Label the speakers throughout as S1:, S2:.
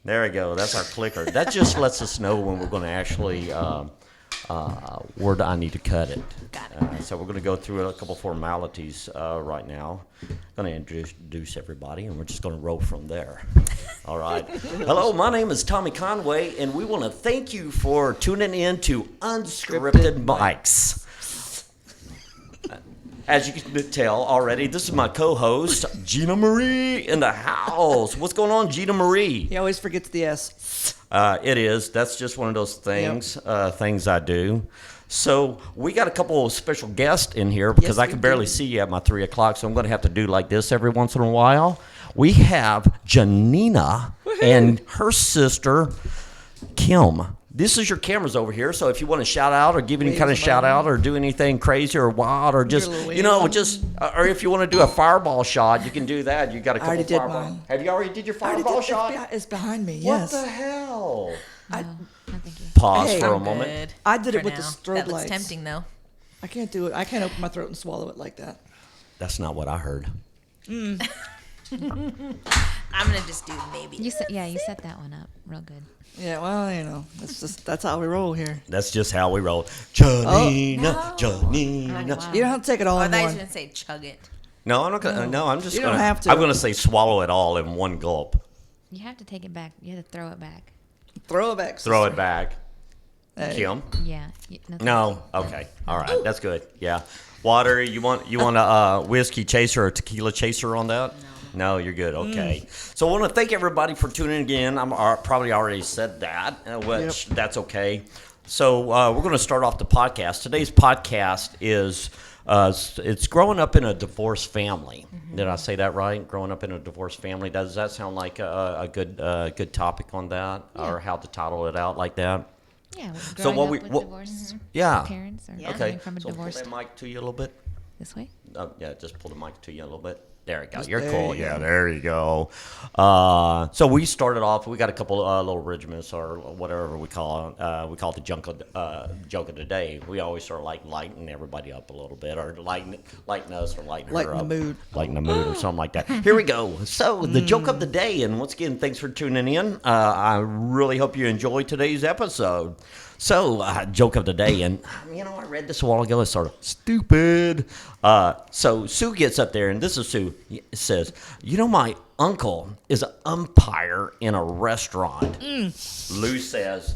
S1: There we go. That's our clicker. That just lets us know when we're going to actually, where I need to cut it.
S2: Got it.
S1: So we're going to go through a couple formalities right now. I'm going to introduce everybody, and we're just going to roll from there. All right. Hello, my name is Tommy Conway, and we want to thank you for tuning in to Unscripted Mics. As you can tell already, this is my co-host, Gina Marie, in the house. What's going on, Gina Marie?
S3: He always forgets the S.
S1: It is. That's just one of those things, things I do. So we got a couple of special guests in here because I can barely see you at my 3 o'clock, so I'm going to have to do like this every once in a while. We have Janina and her sister, Kim. This is your cameras over here, so if you want to shout out or give any kind of shout out or do anything crazy or wild or just, or if you want to do a fireball shot, you can do that. You got a couple
S3: already did
S1: fireball.
S3: mine.
S1: Have you already did your fireball shot?
S3: It's behind me,
S1: What
S3: yes.
S1: the hell?
S2: No, thank you.
S1: Pause
S3: Hey.
S1: for a
S2: I'm
S1: moment.
S2: good
S3: I did it
S2: for
S3: with the
S2: now.
S3: strobe
S2: That looks
S3: lights.
S2: tempting, though.
S3: I can't do it. I can't open my throat and swallow it like that.
S1: That's not what I heard.
S2: I'm gonna just do maybe.
S4: You set that one up real good.
S3: Yeah, well, that's how we roll here.
S1: That's just how we roll. Janina,
S2: No.
S1: Janina.
S4: Oh, wow.
S3: You don't have to take it all
S2: I
S3: in
S2: thought you were
S3: one.
S2: gonna say chug it.
S1: No, I'm not gonna. No, I'm just
S3: You
S1: gonna.
S3: don't have to.
S1: I'm gonna say swallow it all in one gulp.
S4: You have to take it back. You have to throw it back.
S3: Throw it back.
S1: Throw
S3: sister.
S1: it back.
S3: Hey.
S1: Kim.
S4: Yeah.
S1: No. Okay. All right. That's good. Yeah. Water. You want a whiskey chaser or tequila chaser on that? No, you're good. Okay. So I want to thank everybody for tuning in. I'm probably already said that, which that's okay. So we're going to start off the podcast. Today's podcast is it's growing up in a divorced family. Mm-hmm. Did I say that right? Growing up in a divorced family. Does that sound like a good topic on that, or how to title it out like that?
S4: Yeah.
S1: So what
S4: Growing up with divorced
S1: Yeah.
S4: parents or
S2: Yeah.
S1: Okay.
S4: coming from a
S1: So pull
S4: divorced
S1: that mic to you a little bit.
S4: this way.
S1: Yeah, just pull the mic to you a little bit. There you go.
S3: Just
S1: You're
S3: there
S1: cool.
S3: you
S1: Yeah,
S3: go.
S1: there you go. So we started off. We got a couple little regiments or whatever we call it. We call it the joke of the day. We always sort of like lighten everybody up a little bit, or lighten us, or lighten her
S3: Lighten
S1: up,
S3: the mood.
S1: lighten the mood, or something like that. Here we go. So the joke of the day, and once again, thanks for tuning in. I really hope you enjoy today's episode. So, joke of the day, and I read this a while ago. It's sort of stupid. So Sue gets up there, and this is Sue. It says, my uncle is an umpire in a restaurant. Lou says,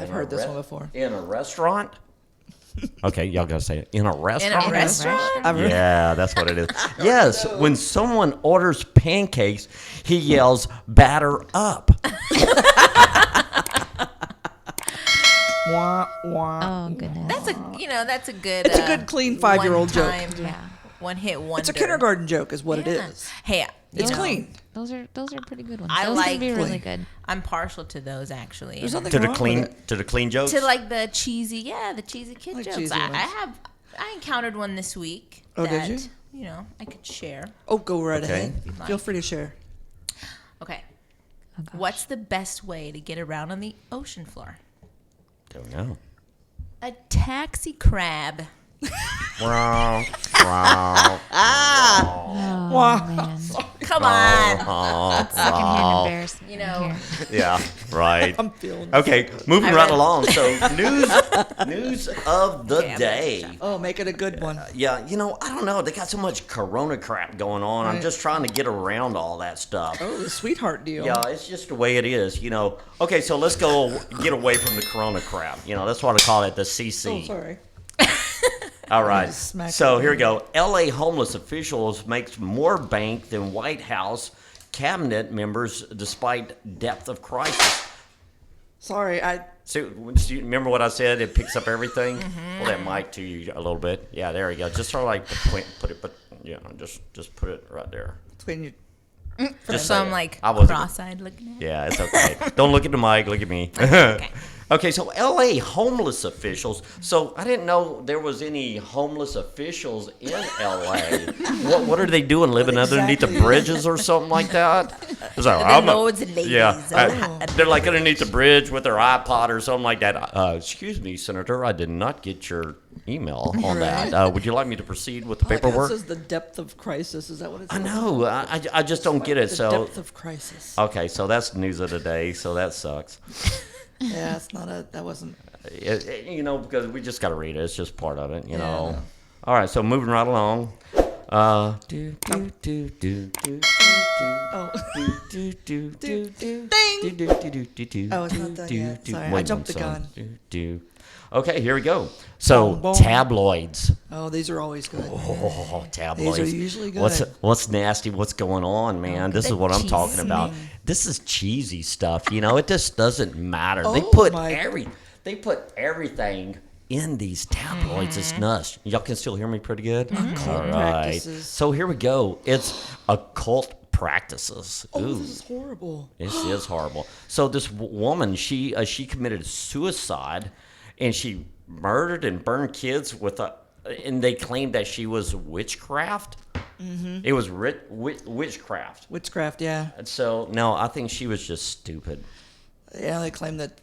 S3: I've heard this one before.
S1: In a restaurant? Okay, y'all gotta say it. In a restaurant?
S2: In a restaurant?
S3: I've heard
S1: Yeah, that's what it is. Yes, when someone orders pancakes, he yells, "Batter up."
S3: Wah, wah.
S4: Oh goodness.
S2: That's a good.
S3: It's a good, clean 5-year-old joke.
S2: one-time,
S4: Yeah.
S2: One hit wonder.
S3: It's a kindergarten joke, is what it
S2: Yeah.
S3: is.
S2: Hey,
S3: It's
S2: you know,
S3: clean.
S4: Those are pretty good ones.
S2: I
S4: those
S2: like
S4: can be really
S3: clean.
S4: good.
S2: I'm partial to those actually.
S3: There's nothing
S1: To the
S3: wrong
S1: clean,
S3: with it.
S1: to the clean jokes.
S2: To like the cheesy kid
S3: Like
S2: jokes.
S3: cheesy ones.
S2: I encountered one this week.
S3: Oh,
S2: that,
S3: did
S2: you? I could share.
S3: Oh, go right
S1: Okay.
S3: ahead.
S2: you'd like.
S3: Feel free to share.
S2: Okay.
S4: Oh, gosh.
S2: What's the best way to get around on the ocean floor?
S1: Don't know.
S2: A taxi crab.
S1: Wow. Wow.
S4: Oh
S3: Wow.
S4: man.
S2: Come on.
S4: Secondhand embarrassment.
S2: know.
S4: Here.
S1: Yeah, right.
S3: I'm feeling.
S1: Okay, moving
S2: I
S1: right
S2: read-
S1: along. So news of the
S2: Okay, I'm
S1: day.
S2: ready.
S3: Oh, make it a good one.
S1: Yeah, I don't know. They got so much Corona crap going on. I'm
S3: Right.
S1: just trying to get around all that stuff.
S3: Oh, the sweetheart deal.
S1: Yeah, it's just the way it is, Okay, so let's go get away from the Corona crap. That's what I call it, the CC.
S3: Oh, sorry.
S1: All right.
S3: just smacked
S1: So
S3: it.
S1: here we go. L.A. homeless officials makes more bank than White House cabinet members despite depth of crisis.
S3: Sorry,
S1: So, do you remember what I said? It picks up everything. Pull that mic to you a little bit. Yeah, there we go. Just sort of like put it. Yeah, just put it right there.
S3: Between you.
S1: Just
S2: So
S1: say
S2: I'm
S1: it.
S2: like
S1: I wasn't-
S2: cross-eyed looking at it.
S1: Yeah, it's okay. Don't look at the mic. Look at me.
S2: Okay.
S1: Okay, so L.A. homeless officials. So I didn't know there was any homeless officials in L.A. What are they doing? Living underneath the
S3: Exactly.
S1: bridges or something like that? It's like,
S2: The lords and ladies.
S1: they're like underneath the bridge with their iPod or something like that. Excuse me, Senator, I did not get your email on that. Would you like me to proceed with the
S3: Like, it
S1: paperwork?
S3: says the depth of crisis. Is that what it
S1: I
S3: says?
S1: know. I just don't get it.
S3: The
S1: So
S3: depth of crisis.
S1: okay, so that's news of the day. So that sucks.
S3: Yeah, it's not a. That wasn't.
S1: Because we just got to read it. It's just part of it, you
S3: Yeah, I
S1: know.
S3: know.
S1: All right, so moving right along. Do do do do do
S3: Oh.
S1: do do do do
S3: Ding!
S1: do do do do.
S3: Oh, it's not done yet. Sorry, I
S1: Wait
S3: jumped the
S1: one
S3: gun.
S1: second. Do. Okay, here we go. So
S3: Boom, boom.
S1: tabloids.
S3: Oh, these are always good.
S1: Oh, tabloids.
S3: These are usually good.
S1: What's nasty? What's going on, man? This is what I'm talking about. This is cheesy stuff. It just doesn't matter. They
S3: Oh,
S1: put
S3: my-
S1: everything in these tabloids. It's nuts. Y'all can still hear me pretty good.
S3: Occult
S1: All right.
S3: practices.
S1: So here we go. It's occult practices.
S3: Oh,
S1: Ooh.
S3: this is horrible.
S1: This is horrible. So this woman, she committed suicide, and she murdered and burned kids and they claimed that she was witchcraft. Mm-hmm. It was witchcraft.
S3: Witchcraft, yeah.
S1: And so no, I think she was just stupid.
S3: Yeah, they claim that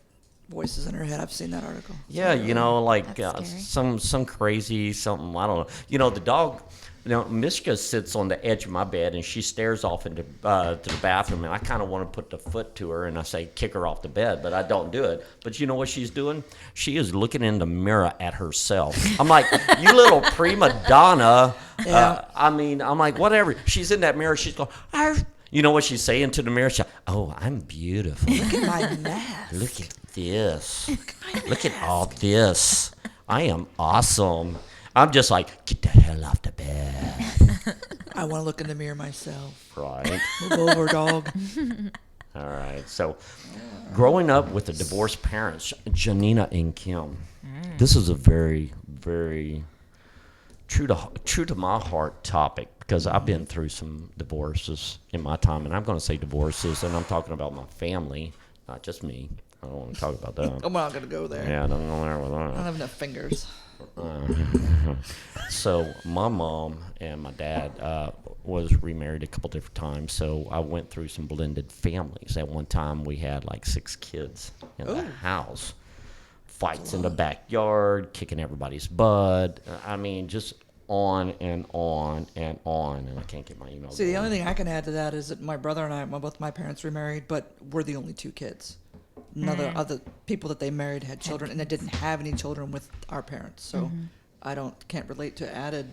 S3: voices in her head. I've seen that article.
S1: Yeah, like
S4: That's scary.
S1: some crazy something. I don't know. The dog. Mishka sits on the edge of my bed and she stares off into to the bathroom, and I kind of want to put the foot to her and I say kick her off the bed, but I don't do it. But you know what she's doing? She is looking in the mirror at herself. I'm like, you little prima donna.
S3: Yeah.
S1: I'm like, whatever. She's in that mirror. She's going, "Arf." You know what she's saying to the mirror? She's like, oh, I'm beautiful.
S3: Look at my mask.
S1: Look at this. Look at all this. I am awesome. I'm just like, get the hell off the bed.
S3: I want to look in the mirror myself.
S1: Right.
S3: Move over, dog.
S1: All right. So, growing up with the divorced parents, Janina and Kim, this is a very, very true to my heart topic, because I've been through some divorces in my time, and I'm going to say divorces, and I'm talking about my family, not just me. I don't want to talk about that.
S3: I'm not going to go there.
S1: Yeah, I don't go there with
S3: I don't
S1: that.
S3: have enough fingers.
S1: So my mom and my dad was remarried a couple different times, so I went through some blended families. At one time, we had like 6 kids in the house, fights in the backyard, kicking everybody's butt. I mean, just on and on and on, and I can't get my email.
S3: See, the
S1: going.
S3: only thing I can add to that is that my brother and I, both my parents remarried, but we're the only 2 kids. None of the other people that they married had children, and they didn't have any children with our parents. So I can't relate to added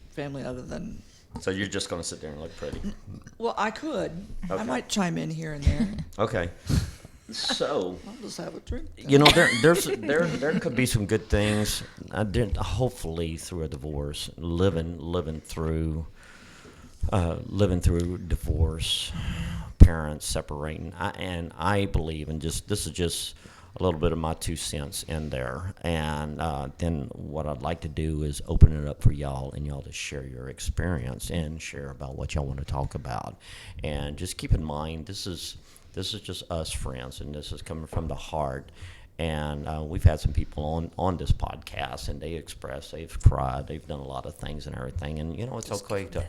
S3: family other than.
S1: So you're just going to sit there and look pretty.
S3: Well, I could.
S1: Okay.
S3: I might chime in here and there.
S1: Okay. So.
S3: I'll just have a drink.
S1: There could be some good things. Hopefully, through a divorce, living through divorce, parents separating, and I believe, and this is just a little bit of my 2 cents in there. And then what I'd like to do is open it up for y'all, and y'all to share your experience and share about what y'all want to talk about. And just keep in mind, this is just us friends, and this is coming from the heart. And we've had some people on this podcast, and they expressed, they've cried, they've done a lot of things and everything. And it's okay to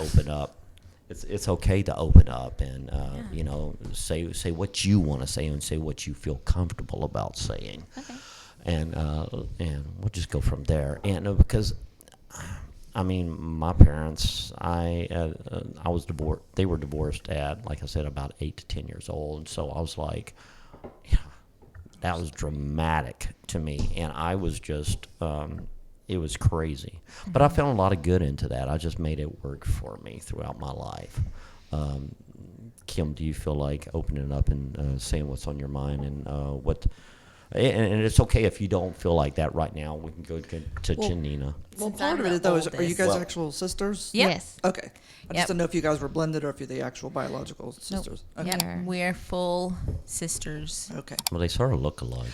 S1: open up. It's okay to open up and say what you want to say and say what you feel comfortable about saying.
S4: Okay.
S1: And we'll just go from there. And because I mean, my parents, I was divorced. They were divorced at, like I said, about 8 to 10 years old. And so I was like, that was dramatic to me. And I was just, it was crazy. But I found a lot of good into that. I just made it work for me throughout my life. Kim, do you feel like opening up and saying what's on your mind and what? And it's okay if you don't feel like that right now. We can go to Janina.
S3: Well,
S2: Since
S3: part
S2: I'm
S3: of
S2: the
S3: it, though, is are you
S2: oldest.
S3: guys
S1: Well-
S3: actual sisters?
S2: Yep.
S4: Yes.
S3: Okay. I just
S2: Yep.
S3: didn't know if you guys were blended or if you're the actual biological sisters. Okay.
S2: Yep,
S4: Yeah.
S2: we're full sisters.
S3: Okay.
S1: Well, they sort of look alike.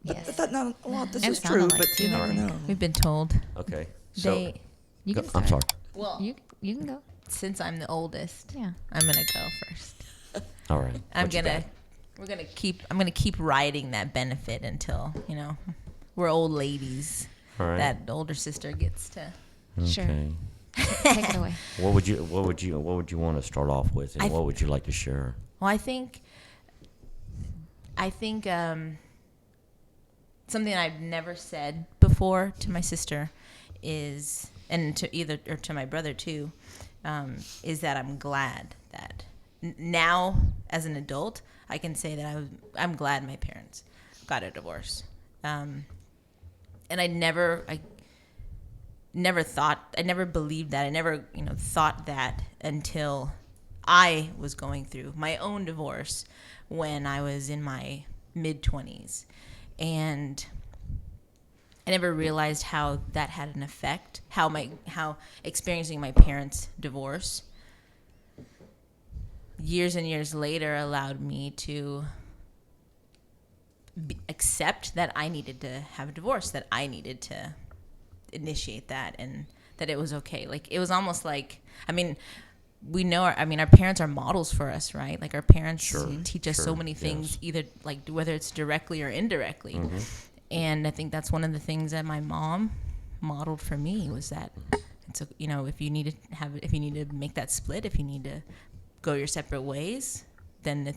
S3: But
S4: Yes.
S3: that not a lot. This
S4: And
S3: is
S4: sound
S3: true,
S4: alike,
S3: but you
S4: too, I
S3: never
S4: think.
S3: know.
S2: We've been told
S1: Okay. So
S2: they
S4: You can
S1: I'm
S4: start.
S1: sorry.
S2: Well,
S4: You can go.
S2: since I'm the oldest,
S4: Yeah.
S2: I'm gonna go first.
S1: All right.
S2: I'm
S1: What you
S2: gonna
S1: got?
S2: I'm gonna keep riding that benefit until we're old ladies.
S1: All right.
S2: That older sister gets to.
S4: Sure.
S1: Okay.
S4: Take it away.
S1: What would you want to start off with, and what would you like to share?
S2: Well, I think something I've never said before to my sister is, and to my brother too, is that I'm glad that now as an adult I can say that I'm glad my parents got a divorce, and I never believed that. I never thought that until I was going through my own divorce when I was in my mid-20s. And I never realized how that had an effect, how experiencing my parents' divorce years and years later allowed me to accept that I needed to have a divorce, that I needed to initiate that, and that it was okay. Like, it was almost like, we know our parents are models for us, right? Like, our parents teach us so many things, either like whether it's directly or indirectly. Mm-hmm. And I think that's one of the things that my mom modeled for me was that it's if you need to make that split, if you need to go your separate ways, then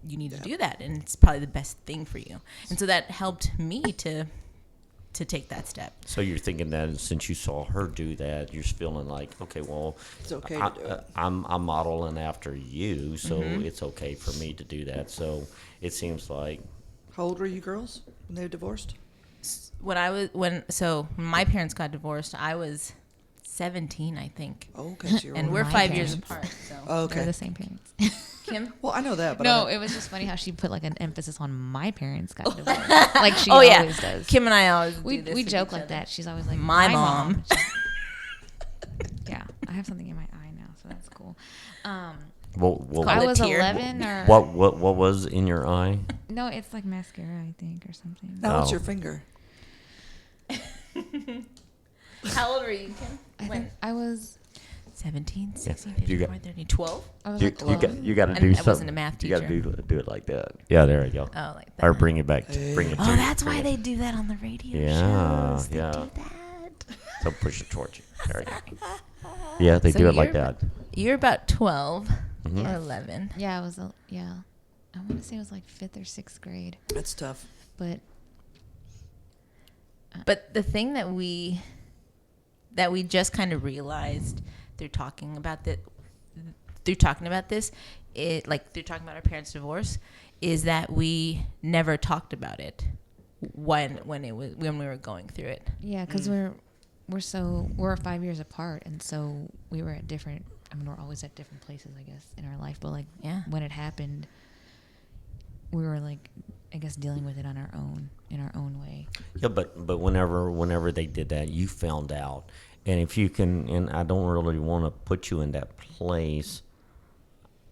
S2: you need to do that, and it's probably the best thing for you. And so that helped me to take that step.
S1: So you're thinking that since you saw her do that, you're feeling like, okay, well,
S3: It's okay to do it.
S1: I'm modeling after you, so it's okay for me to do that. So it seems like.
S3: How old were you girls when they divorced?
S2: When my parents got divorced, I was 17, I think.
S3: Oh, okay. So you're
S2: And
S3: older.
S2: we're
S4: My
S2: 5
S4: parents.
S2: years apart. So
S3: Oh,
S4: They're
S3: okay.
S4: the same parents.
S2: Kim?
S3: Well, I know that, but
S4: No, it was just funny how she put like an emphasis on my parents got divorced, like she
S2: Oh yeah,
S4: always does.
S2: Kim and I always
S4: we
S2: do this
S4: we
S2: with
S4: joke
S2: each
S4: like
S2: other.
S4: that. She's always like
S2: My mom.
S4: Yeah, I have something in my eye now, so that's cool.
S1: What
S4: I
S2: a
S4: was
S2: tear.
S4: 11 or
S1: what was in your eye?
S4: no, it's like mascara, I think, or something.
S3: now what's
S1: Oh.
S3: your finger?
S2: How old were you, Kim?
S4: I think I was
S2: 17, 16,
S1: You
S2: 15,
S1: got-
S2: 14, 13, 12?
S4: I was
S1: You,
S4: like
S1: you
S4: 12.
S1: got you got to
S2: And
S1: do
S2: I
S1: something.
S2: wasn't a math
S1: You got to
S2: teacher.
S1: do it like that. Yeah, there you go.
S2: Oh, like that.
S1: Or bring it back. Bring it.
S2: Oh,
S1: to
S2: that's
S1: bring
S2: why
S1: it-
S2: they do that on the radio
S1: Yeah,
S2: shows. They
S1: yeah.
S2: do that.
S1: So push it towards you. There you go. Yeah, they
S2: So
S1: do it like
S2: you're-
S1: that.
S2: You're about 12
S1: Mm-hmm.
S2: or 11.
S4: Yeah, I was. Yeah, I want to say it was like 5th or 6th grade,
S3: That's tough.
S4: but
S2: But the thing that we just kind of realized through talking about this, through talking about our parents' divorce, is that we never talked about it when we were going through it.
S4: yeah, because we're 5 years apart, and so we were at different. I mean, we're always at different places, I guess, in our life. But like,
S2: Yeah.
S4: when it happened, we were like, I guess, dealing with it on our own, in our own way.
S1: Yeah, but whenever they did that, you found out. And if you can, and I don't really want to put you in that place.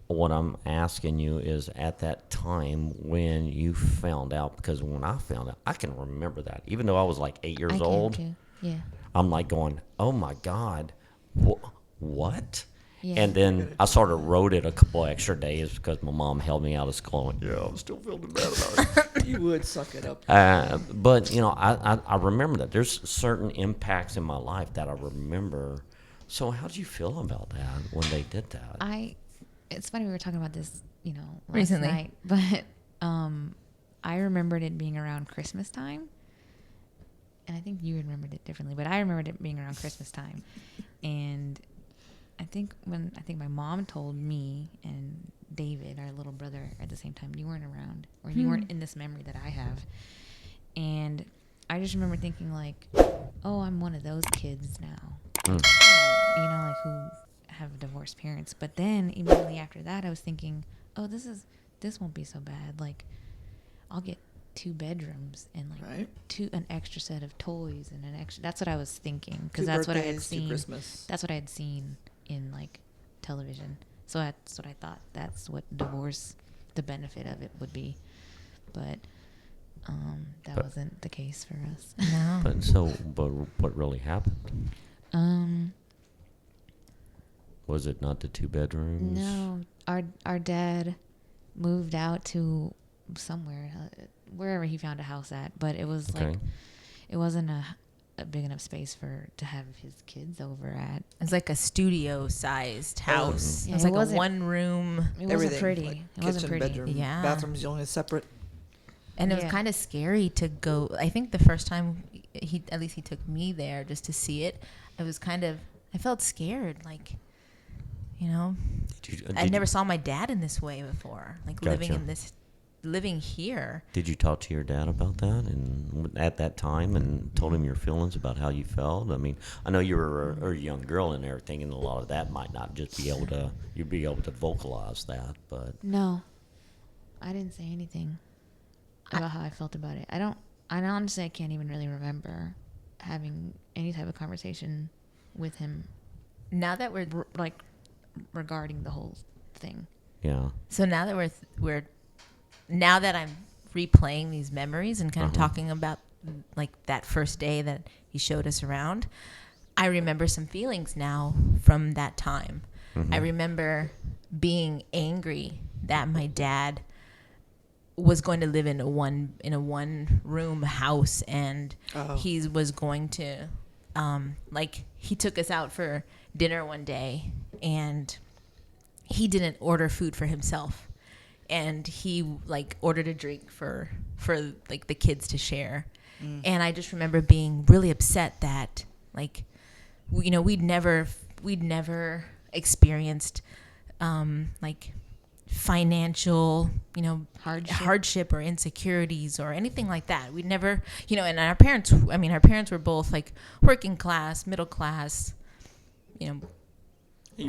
S1: What I'm asking you is at that time when you found out, because when I found out, I can remember that. Even though I was like 8 years
S4: I can
S1: old,
S4: too. Yeah.
S1: I'm like going, oh my God, what?
S4: Yeah.
S1: And then I sort of wrote it a couple extra days because my mom held me out of school. And, yeah, I'm still feeling bad about it.
S3: You would suck it up.
S1: But, I remember that. There's certain impacts in my life that I remember. So how did you feel about that when they did that?
S4: It's funny we were talking about this, last
S2: Recently.
S4: night, but I remembered it being around Christmas time, and I think you remembered it differently, but I remembered it being around Christmas time, and I think my mom told me and David, our little brother, at the same time, you weren't around, or you weren't in this memory that I have, and I just remember thinking like, oh, I'm one of those kids now, like who have divorced parents. But then immediately after that, I was thinking, oh, this won't be so bad. Like, I'll get 2 bedrooms and like
S3: Right.
S4: an extra set of toys and an extra. That's what I was thinking,
S3: 2
S4: because that's what I had
S3: birthdays, 2
S4: seen.
S3: Christmas.
S4: That's what I had seen in like television. So that's what I thought. That's what divorce, the benefit of it would be. But that wasn't the case for us.
S2: No.
S1: But what really happened? Was it not the 2 bedrooms?
S4: No, our dad moved out to somewhere, wherever he found a house at. But it was
S1: Okay.
S4: like, it wasn't a big enough space to have his kids over at.
S2: It's like a studio-sized house.
S4: Yeah,
S2: It was
S4: it
S2: like a
S4: wasn't-
S2: one-room,
S4: It wasn't
S3: Everything,
S4: pretty.
S3: like
S4: It wasn't
S3: kitchen,
S4: pretty.
S3: bedroom,
S2: Yeah.
S3: bathrooms only separate.
S2: and it was
S4: Yeah.
S2: kind of scary to go. I think the first time at least he took me there just to see it. I felt scared, like, you know, I never saw my dad in this way before, like
S1: Gotcha.
S2: living here.
S1: Did you talk to your dad about that and at that time and told him your feelings about how you felt? I mean, I know you were a young girl and everything, and a lot of that might not just be able to you'd be able to vocalize that, but
S4: No, I didn't say anything about how I felt about it. I honestly, I can't even really remember having any type of conversation with him,
S2: Now that
S4: regarding the whole thing.
S1: yeah.
S2: So now that now that I'm replaying these memories and kind of talking about like that first day that he showed us around, I remember some feelings now from that time. I remember being angry that my dad was going to live in a one room house, and he was going to like, he took us out for dinner one day and he didn't order food for himself, and he like ordered a drink for like the kids to share. And I just remember being really upset that, like, we'd never experienced like financial, hardship or insecurities or anything like that. We'd never, and our parents were both like working class, middle class,
S1: You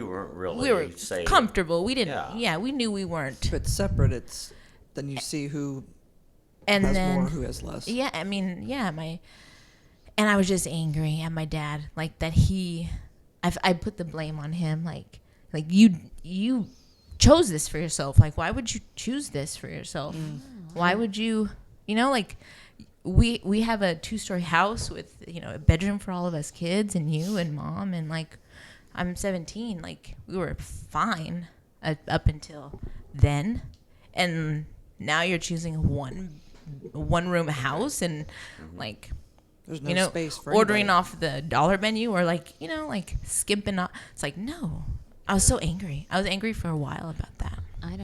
S1: weren't really
S2: we were comfortable. We didn't, we knew we weren't.
S3: If it's separate, then you see who
S2: And
S3: has
S2: then,
S3: more, who has less.
S2: yeah, and I was just angry at my dad, like that I put the blame on him, like you chose this for yourself. Like, why would you choose this for yourself? Why would you, like, we have a 2-story house with, a bedroom for all of us kids and you and mom, and like, I'm 17, like, we were fine up until then, and now you're choosing a one room house and like,
S3: There's no space for
S2: ordering
S3: anybody.
S2: off the dollar menu or like, like skimping off. It's like, no. I was so angry. I was angry for a while about that.
S4: I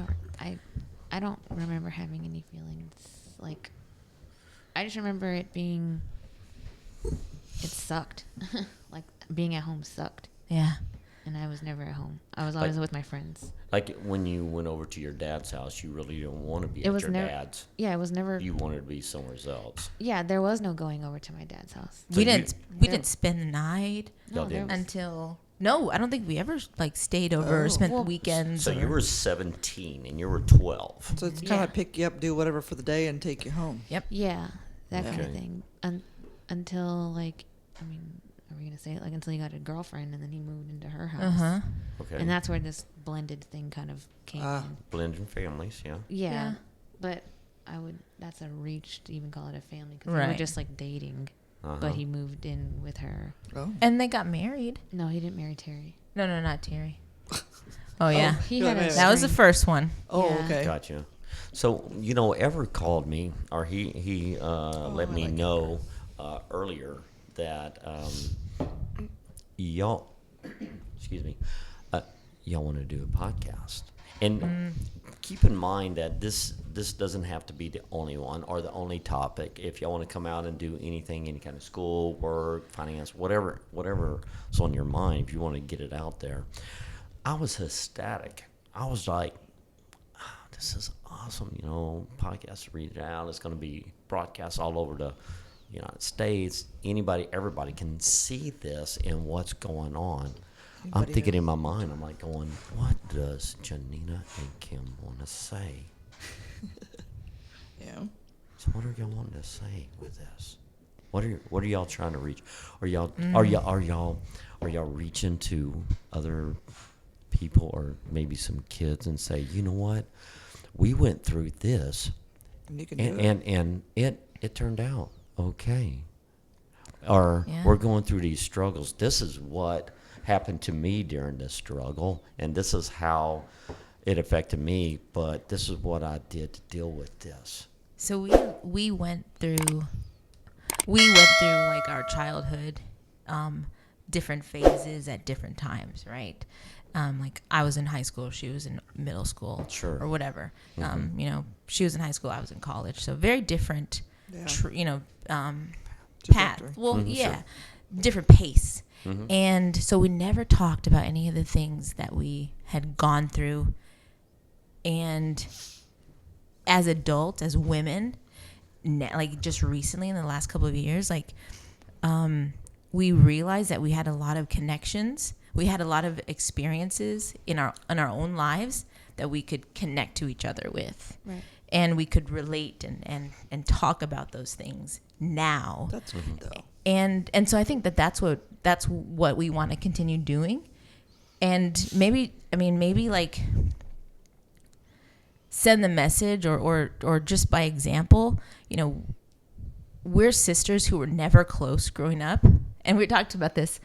S4: don't remember having any feelings. Like, I just remember it sucked. Like, being at home sucked.
S2: Yeah.
S4: And I was never at home. I was always with my friends.
S1: Like when you went over to your dad's house, you really didn't want to be
S4: It
S1: at
S4: was
S1: your
S4: never-
S1: dad's.
S4: Yeah, it was never.
S1: You wanted to be somewhere else.
S4: Yeah, there was no going over to my dad's house.
S1: So
S2: we didn't spend the night
S1: Y'all
S4: No, there
S1: didn't.
S4: was-
S2: until, no, I don't think we ever like stayed over or spent the weekends.
S1: So
S2: or,
S1: you were 17 and you were 12.
S3: So it's kind
S4: Yeah.
S3: of pick you up, do whatever for the day, and take you home.
S2: Yep.
S4: Yeah, that kind of
S1: Okay.
S4: thing. Until, like, I mean, are we going to say it? Like, until he got a girlfriend and then he moved into her house.
S2: Uh-huh.
S1: Okay.
S4: And that's where this blended thing kind of came in.
S1: Blending families, yeah.
S4: Yeah.
S2: Yeah.
S4: But that's a reach to even call it a family, because they were
S2: Right.
S4: just like dating.
S1: Uh-huh.
S4: But he moved in with her.
S3: Oh.
S2: And they got married.
S4: No, he didn't marry Terry.
S2: No, not Terry. Oh, yeah.
S4: He
S3: Yeah,
S4: had a
S3: man.
S2: That was the
S4: string.
S2: first one.
S3: Oh,
S4: Yeah.
S3: okay.
S1: Gotcha. So, Everett called me, or he let
S3: I
S1: me
S3: like
S1: know earlier that y'all, excuse me, y'all want to do a podcast. And keep in mind that this doesn't have to be the only one or the only topic. If y'all want to come out and do anything, any kind of school, work, finance, whatever's on your mind, if you want to get it out there. I was ecstatic. I was like, this is awesome, podcast, read it out. It's going to be broadcast all over the United States. Everybody can see this and what's going on. I'm
S3: Anybody
S1: thinking
S3: knows.
S1: in my mind, I'm like going, what does Janina and Kim want to say?
S3: Yeah.
S1: So what are y'all wanting to say with this? What are y'all trying to reach? Are y'all reaching to other people or maybe some kids and say, you know what? We went through this
S3: And you can do it.
S1: and it turned out okay. Or
S2: Yeah.
S1: we're going through these struggles. This is what happened to me during this struggle, and this is how it affected me, but this is what I did to deal with this.
S2: So we went through like our childhood, different phases at different times, right? Like I was in high school, she was in middle school,
S1: Sure.
S2: or whatever. You know, she was in high school, I was in college, so very different, path.
S3: Trajectory.
S2: Well, yeah,
S1: Sure.
S2: different pace. And so we never talked about any of the things that we had gone through. And as adults, as women, like just recently in the last couple of years, like we realized that we had a lot of connections. We had a lot of experiences in our own lives that we could connect to each other with.
S4: Right.
S2: And we could relate and talk about those things now.
S3: That's good though.
S2: And so I think that's what we want to continue doing. And maybe like send the message or just by example, you know, we're sisters who were never close growing up. And we talked about this.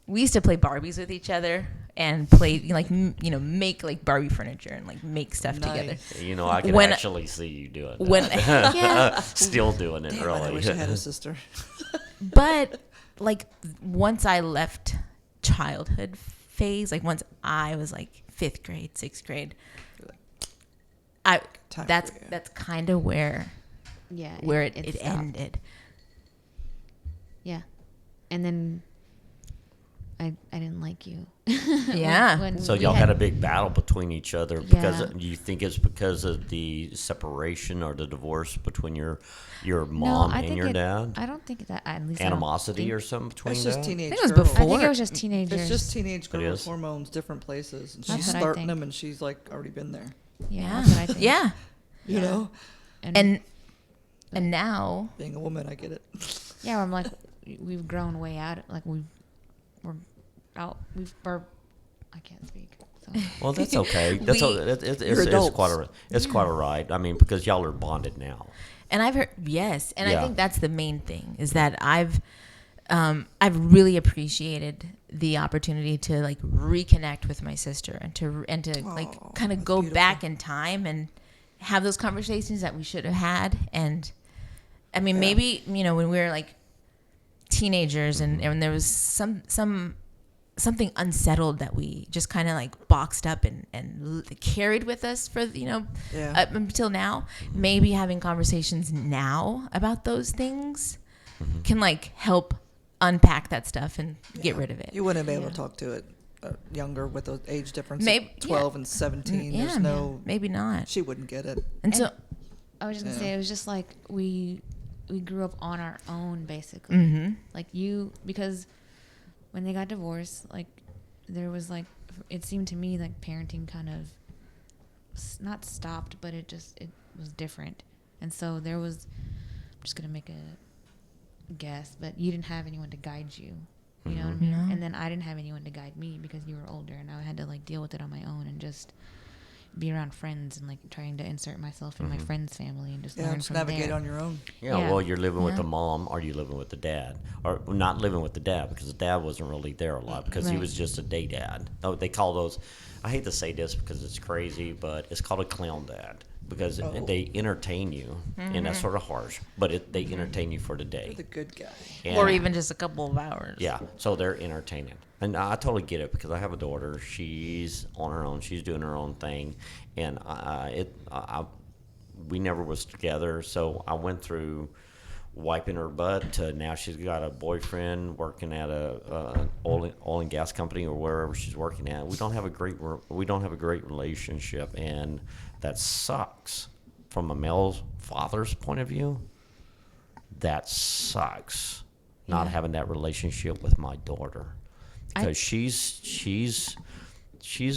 S2: We used to play Barbies with each other and play, like, you know, make like Barbie furniture and like make stuff together.
S1: You know, I can
S2: When-
S1: actually see you doing that.
S2: When, yeah,
S1: Still doing it,
S3: Damn,
S1: really.
S3: I wish I had a sister.
S2: but like once I left childhood phase, like once I was like 5th grade, 6th grade,
S3: Time
S2: that's
S3: for you.
S2: kind of where
S4: Yeah.
S2: it
S4: stopped.
S2: ended.
S4: Yeah. And then I didn't like you.
S2: Yeah.
S1: So
S4: we
S1: y'all had a big battle between each other because
S4: Yeah.
S1: you think it's because of the separation or the divorce between your mom
S4: I
S1: and
S4: think
S1: your dad?
S4: I don't think that, at least I don't
S1: Animosity
S4: think-
S1: or something between
S3: It's
S1: that?
S3: just teenage
S2: I think it was
S3: girls.
S2: before.
S4: I think it was just teenagers.
S3: It's just teenage
S1: It
S3: girls,
S1: is?
S3: hormones, different places, and
S4: That's
S3: she's
S4: what I
S3: starting
S4: think.
S3: them, and she's like already been there.
S4: Yeah. That's what I think.
S2: Yeah.
S3: You know,
S2: And now,
S3: being a woman, I get it.
S4: Yeah, I'm like, we've grown way out. Like we're out. I can't speak. So.
S1: Well, that's okay. That's
S2: We-
S3: You're
S1: it's
S3: adults.
S1: quite all right. I mean, because y'all are bonded now.
S2: and I've heard, yes. And
S1: Yeah.
S2: I think that's the main thing is that I've really appreciated the opportunity to like reconnect with my sister and to like
S3: Oh,
S2: kind of
S3: that's
S2: go
S3: beautiful.
S2: back in time and have those conversations that we should have had. And I mean, maybe, you know, when we were like teenagers and there was something unsettled that we just kind of like boxed up and carried with us for, you know,
S3: Yeah.
S2: up until now, maybe having conversations now about those things can like help unpack that stuff and get
S3: Yeah.
S2: rid of it.
S3: You wouldn't be able to talk to it younger with the age difference.
S2: Maybe-
S3: Of 12 and 17.
S2: Yeah,
S3: There's no.
S2: maybe not.
S3: She wouldn't get it.
S2: And so,
S4: I was just gonna
S3: Yeah.
S4: say it was just like we grew up on our own basically. Like because when they got divorced, like there was like it seemed to me like parenting kind of not stopped, but it was different. And so there was, I'm just gonna make a guess, but you didn't have anyone to guide you. You know what I mean?
S2: No.
S4: And then I didn't have anyone to guide me because you were older, and I had to like deal with it on my own and just be around friends and like trying to insert myself in my friend's family and just
S3: Yeah,
S4: learn
S3: just
S4: from
S3: navigate
S4: there.
S3: on your own.
S1: Yeah,
S4: Yeah.
S1: well, you're living with
S2: Yeah.
S1: the mom or you living with the dad. Or not living with the dad because the dad wasn't really there a lot because he
S4: Right.
S1: was just a day dad. Oh, they call those, I hate to say this because it's crazy, but it's called a clown dad because they entertain you. And that's sort of harsh, but they entertain you for the day.
S3: You're the good guy.
S1: And-
S2: or even just a couple of hours.
S1: Yeah, so they're entertaining. And I totally get it because I have a daughter. She's on her own. She's doing her own thing. And we never was together, so I went through wiping her butt to now she's got a boyfriend working at a oil and gas company or wherever she's working at. We don't have a great relationship, and that sucks from a male father's point of view. That sucks not having that relationship with my daughter because she's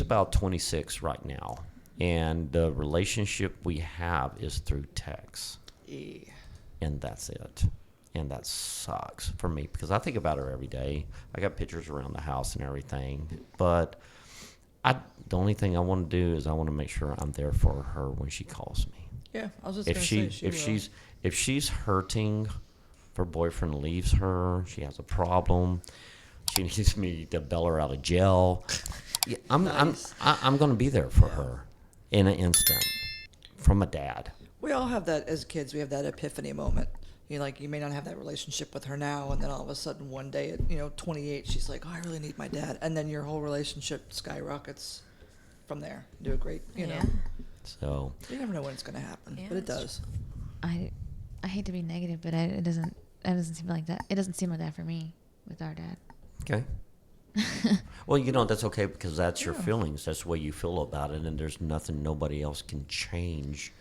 S1: about 26 right now, and the relationship we have is through text.
S3: Yeah.
S1: And that's it. And that sucks for me because I think about her every day. I got pictures around the house and everything. But the only thing I want to do is I want to make sure I'm there for her when she calls me.
S3: Yeah, I was just
S1: If
S3: going to say
S1: if she's hurting, if her boyfriend leaves her, she has a problem, She needs me to bail her out of jail. Yeah,
S3: Nice.
S1: I'm going to be there for her in an instant from a dad.
S3: We all have that as kids. We have that epiphany moment. You may not have that relationship with her now, and then all of a sudden one day at 28, she's like, "Oh, I really need my dad," and then your whole relationship skyrockets from there. Do a great,
S2: Yeah.
S1: So
S3: You never know when it's going to happen,
S2: Yeah,
S3: but it
S2: that's
S3: does.
S4: I hate to be negative, but it doesn't seem like that. It doesn't seem like that for me with our dad.
S1: okay. Well, that's okay because that's your feelings. That's the way you feel about it, and there's nothing nobody else can change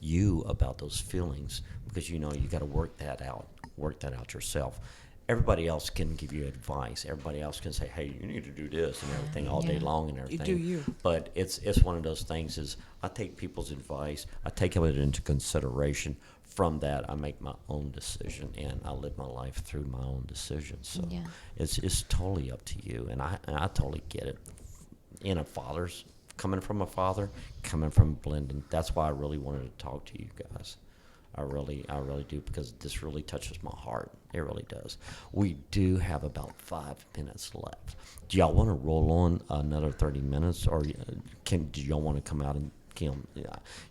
S1: you about those feelings because you got to work that out yourself. Everybody else can give you advice. Everybody else can say, "Hey, you need to do this and everything all day
S4: Yeah.
S1: long and everything."
S3: do you.
S1: But it's one of those things. Is I take people's advice. I take it into consideration. From that, I make my own decision and I live my life through my own decisions. So
S4: Yeah.
S1: it's totally up to you, and I totally get it. Coming from a father, coming from blending. That's why I really wanted to talk to you guys. I really do because this really touches my heart. It really does. We do have about 5 minutes left. Do y'all want to roll on another 30 minutes, or do y'all want to come out and?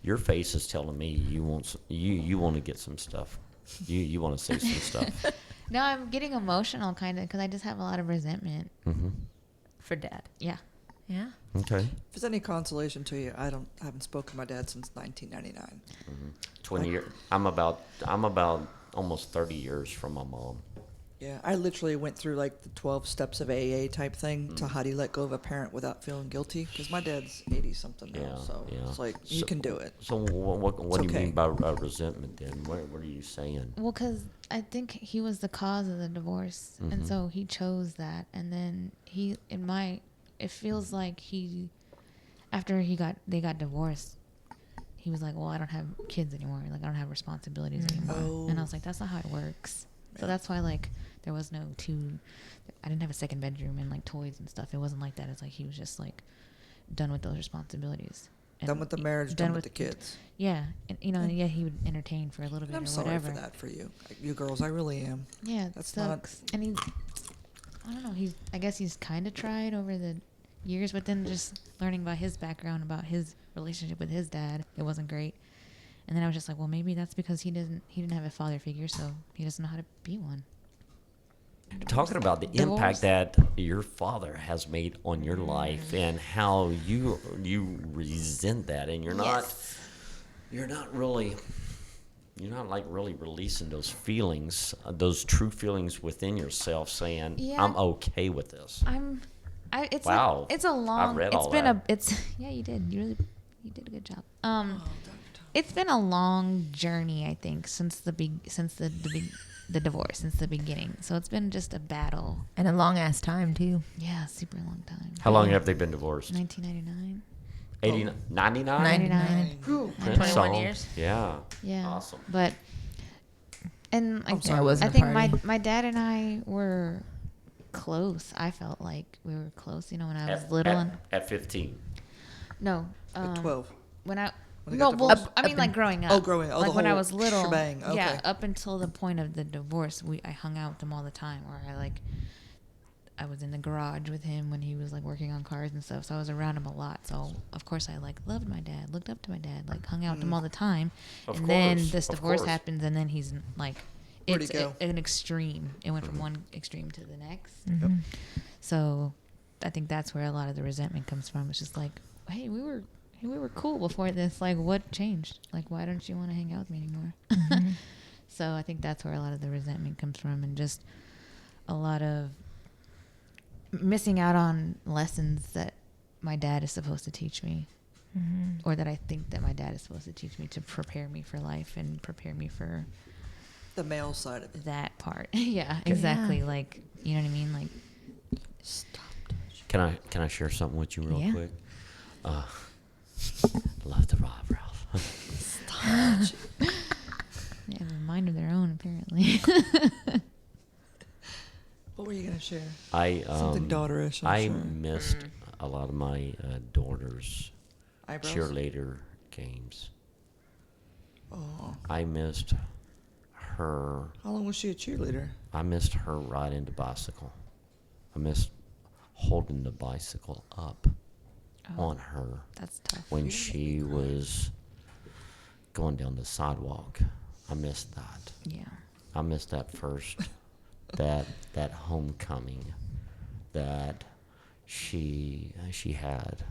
S1: Your face is telling me you want to get some stuff. You want to say some stuff.
S4: No, I'm getting emotional kind of because I just have a lot of resentment
S2: For dad.
S4: Yeah.
S2: Yeah.
S1: Okay.
S3: If it's any consolation to you, I haven't spoken to my dad since 1999.
S1: 20 years. I'm about almost 30 years from my mom.
S3: Yeah, I literally went through like the 12 steps of AA type thing to how do you let go of a parent without feeling guilty. Because my dad's 80 something now,
S1: Yeah,
S3: so
S1: yeah.
S3: it's like you can do it.
S1: So what do you
S3: okay.
S1: mean by resentment then? What are you saying?
S4: Well, because I think he was the cause of the divorce, and so he chose that. And then it feels like after they got divorced, he was like, "Well, I don't have kids anymore. Like I don't have responsibilities anymore."
S3: Oh.
S4: And I was like, "That's not how it works." So that's why there was no I didn't have a second bedroom and like toys and stuff. It wasn't like that. It's like he was just like done with those responsibilities. And
S3: Done with the marriage, done with the kids.
S4: Yeah, and he would entertain for a little bit
S3: I'm
S4: or
S3: sorry
S4: whatever.
S3: for that for you. You girls, I really am.
S4: Yeah, that
S3: That's not-
S4: sucks. And I don't know. I guess he's kind of tried over the years, but then just learning about his background, about his relationship with his dad, it wasn't great. And then I was just like, well, maybe that's because he didn't have a father figure, so he doesn't know how to be one.
S1: Talking about the
S4: Divorce.
S1: impact that your father has made on your life and how you resent that, and you're not really releasing those feelings, those true feelings within yourself, saying,
S4: Yeah.
S1: "I'm okay with this."
S4: It's
S1: Wow.
S4: it's a long.
S1: I've read
S4: it's
S1: all
S4: been
S1: that.
S4: yeah, you did. You did a good job. It's been a long journey, I think, since the divorce, since the beginning. So it's been just a battle.
S2: And a long ass time too.
S4: Yeah, super long time.
S1: How long have they been divorced?
S4: 1999.
S1: 89, 99?
S2: 99. 21 years.
S1: Yeah.
S4: Yeah.
S1: Awesome.
S4: But
S2: I'm sorry, I wasn't
S4: I
S2: a
S4: think
S2: party.
S4: my dad and I were close. I felt like we were close, when I was little.
S1: At 15.
S4: No.
S3: At 12.
S4: When I
S3: When they
S4: no,
S3: got
S4: well,
S3: divorced?
S4: I mean, like growing up.
S3: Oh, growing up. Oh,
S4: like
S3: the
S4: when I
S3: whole
S4: was little.
S3: shebang.
S4: Yeah,
S3: Okay.
S4: up until the point of the divorce, I hung out with them all the time. Or I was in the garage with him when he was like working on cars and stuff. So I was around him a lot. So of course I loved my dad, looked up to my dad, hung out with him all the time.
S1: Of
S4: and then
S1: course,
S4: this
S1: of
S4: divorce
S1: course.
S4: happens, and then he's like,
S3: Where'd he
S4: it's
S3: go?
S4: an extreme. It went from one extreme to the next.
S3: Yep.
S4: So I think that's where a lot of the resentment comes from. It's just like, hey, we were cool before this. Like, what changed? Like, why don't you want to hang out with me anymore? So I think that's where a lot of the resentment comes from, and just a lot of missing out on lessons that my dad is supposed to teach me, or that I think that my dad is supposed to teach me to prepare me for life and prepare me for
S3: The male side of it.
S4: that part. Yeah, exactly.
S2: Yeah.
S4: Like, you know what I mean? Like,
S3: Stop.
S1: Can I share something with you real
S4: Yeah.
S1: quick? Love the Rob Ralph.
S4: they have a mind of their own, apparently.
S3: What were you going to share?
S1: I
S3: Something daughterish, I'm
S1: I
S3: sure.
S1: missed a lot of my daughter's
S3: Eyebrows?
S1: cheerleader games.
S3: Oh.
S1: I missed her.
S3: How long was she a cheerleader?
S1: I missed her riding the bicycle. I missed holding the bicycle up
S4: Oh,
S1: on her
S4: that's tough.
S1: when she was going down the sidewalk. I missed that.
S4: Yeah.
S1: I missed that first, that homecoming that she had.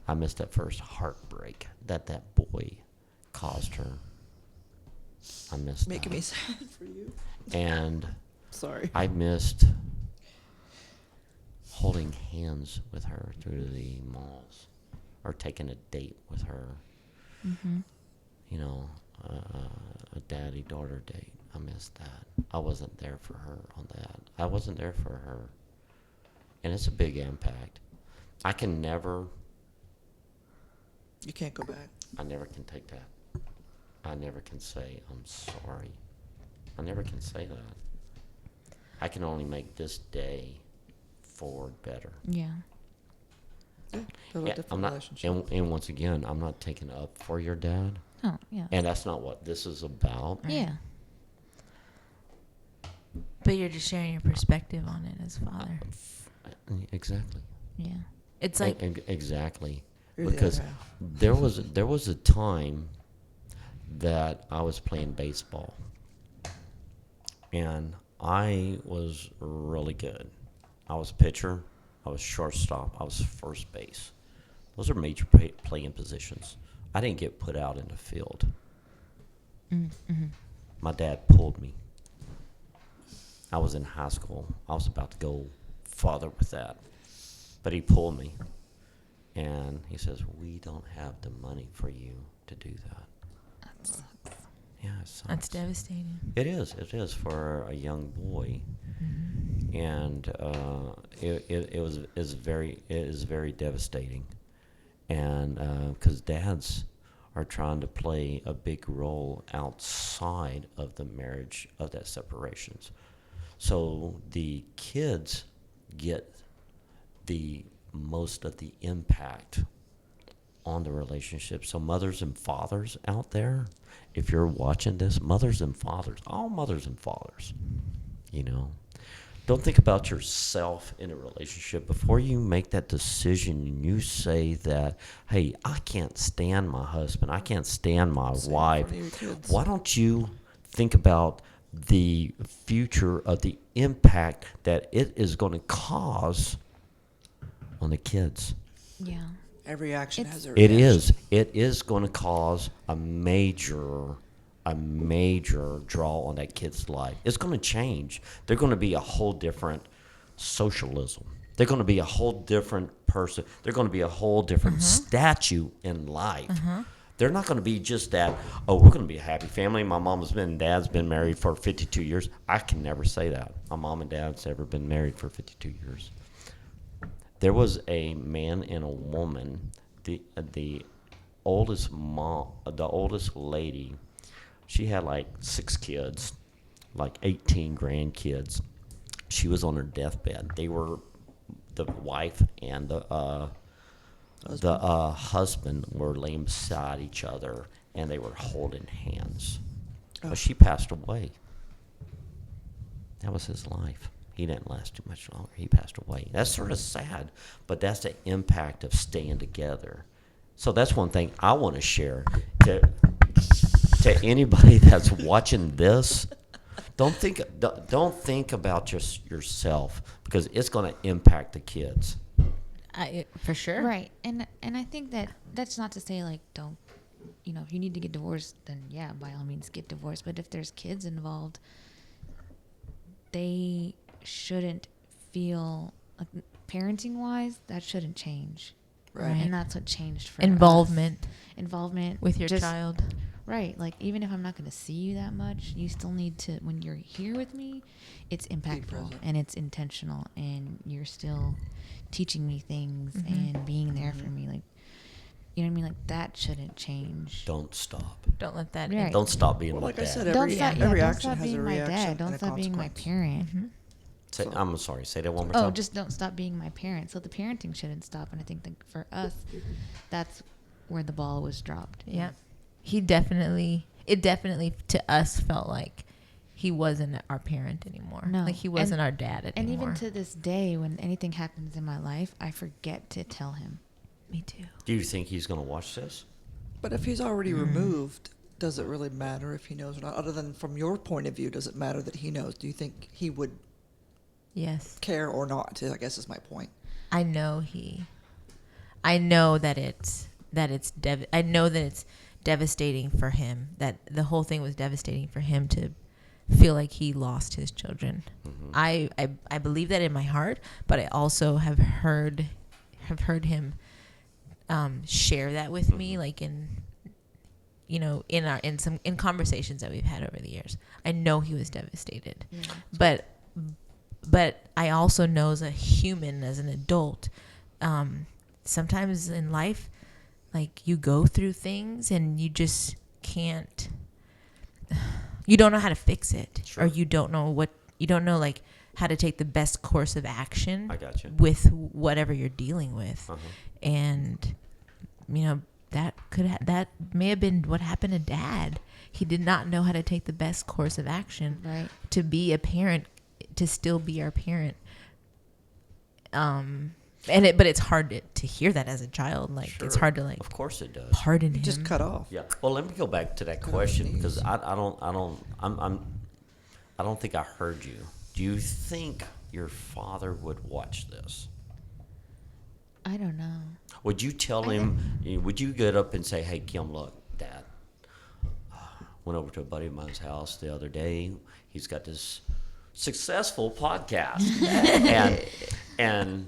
S1: I missed that first heartbreak that boy caused her. I missed
S3: Making
S1: that.
S3: me sad for you.
S1: And
S3: Sorry.
S1: I missed holding hands with her through the malls or taking a date with her.
S4: Mm-hmm.
S1: You know, a daddy-daughter date. I missed that. I wasn't there for her on that. I wasn't there for her. And it's a big impact. I
S3: You can't go back.
S1: never can take that. I never can say, I'm sorry. I never can say that. I can only make this day forward better.
S4: Yeah.
S3: Yeah, totally
S1: Yeah,
S3: different
S1: I'm not,
S3: relationship.
S1: and once again, I'm not taking up for your dad.
S4: Oh, yeah.
S1: And that's not what this is about.
S4: Yeah.
S2: But you're just sharing your perspective on it as father.
S1: Exactly.
S2: Yeah. It's like
S1: Exactly.
S3: You're the
S1: Because
S3: other half.
S1: there was a time that I was playing baseball, and I was really good. I was pitcher, I was shortstop, I was first base. Those are major playing positions. I didn't get put out in the field.
S4: Mm-hmm.
S1: My dad pulled me. I was in high school. I was about to go farther with that, but he pulled me, and he says, "We don't have the money for you to do that."
S4: That sucks.
S1: Yeah, it sucks.
S2: that's devastating.
S1: It is. It is for a young boy, and it is very devastating, and because dads are trying to play a big role outside of the marriage of that separations, so the kids get the most of the impact on the relationship. So mothers and fathers out there, if you're watching this, mothers and fathers, all mothers and fathers, you know, don't think about yourself in a relationship before you make that decision and you say that, hey, I can't stand my husband, I can't stand my
S3: Say it in
S1: wife.
S3: front of your kids.
S1: Why don't you think about the future of the impact that it is going to cause on the kids?
S4: Yeah.
S3: Every action
S4: It's-
S3: has a
S1: It
S3: reaction.
S1: is going to cause a major draw on that kid's life. It's going to change. They're going to be a whole different socialism. They're going to be a whole different person. They're going to be a whole different statue in life. They're not going to be just that, oh, we're going to be a happy family. My mom's been and dad's been married for 52 years. I can never say that. My mom and dad's ever been married for 52 years. There was a man and a woman. The oldest lady, she had like 6 kids, like 18 grandkids. She was on her deathbed. They were, the wife and the husband were laying beside each other, and they were holding hands. But she passed away. That was his life. He didn't last too much longer. He passed away. That's sort of sad, but that's the impact of staying together. So that's one thing I want to share to anybody that's watching this. Don't think about just yourself, because it's going to impact the kids.
S2: For sure.
S4: Right. And I think that's not to say, like, don't, if you need to get divorced, then yeah, by all means get divorced. But if there's kids involved, they shouldn't feel, like, parenting wise, that shouldn't change.
S3: Right.
S4: And that's what changed for
S2: Involvement
S4: us. Involvement
S2: with your
S4: just-
S2: child.
S4: Right. Like, even if I'm not going to see you that much, you still need to, when you're here with me, it's impactful
S3: present.
S4: and it's intentional, and you're still teaching me things and being there for me. Like, you know what I mean? Like, that shouldn't change.
S1: Don't stop.
S2: Don't let that.
S4: Right.
S1: Don't stop being
S3: Well,
S1: my
S3: like I
S1: dad.
S3: said,
S4: Don't
S3: every
S4: stop,
S3: every
S4: don't
S3: action
S4: stop
S3: has a
S4: being my
S3: reaction
S4: dad.
S3: and
S4: Don't
S3: a
S4: stop being my
S3: consequence.
S4: parent.
S1: I'm sorry. Say that one more
S4: Oh,
S1: time.
S4: just don't stop being my parent. So the parenting shouldn't stop. And I think that for us, that's where the ball was dropped.
S2: Yeah. It definitely to us felt like he wasn't our parent anymore.
S4: No.
S2: Like he wasn't our dad anymore.
S4: And even to this day, when anything happens in my life, I forget to tell him.
S2: Me too.
S1: Do you think he's going to watch this?
S3: But if he's already removed, does it really matter if he knows or not? Other than from your point of view, does it matter that he knows? Do you think he would
S2: Yes.
S3: care or not? I guess is my point.
S2: I know that it's devastating for him, that the whole thing was devastating for him to feel like he lost his children. I believe that in my heart, but I also have heard him share that with me, like in conversations that we've had over the years. I know he was devastated, but I also know as a human, as an adult, sometimes in life, like you go through things and you just can't, you don't know how to fix it.
S1: Sure.
S2: Or you don't know like how to take the best course of action.
S1: I got you.
S2: With whatever you're dealing with. And that may have been what happened to Dad. He did not know how to take the best course of action to be a parent, to still be our parent. But it's hard to hear that as a child. Like it's hard to
S1: Of course it does.
S2: pardon him.
S3: Just cut off.
S1: Yeah. Well, let me go back to that question because I don't think I heard you. Do you think your father would watch this?
S4: I don't know.
S1: Would you tell him? Would you get up and say, "Hey, Kim, look, Dad, went over to a buddy of mine's house the other day. He's got this successful podcast, and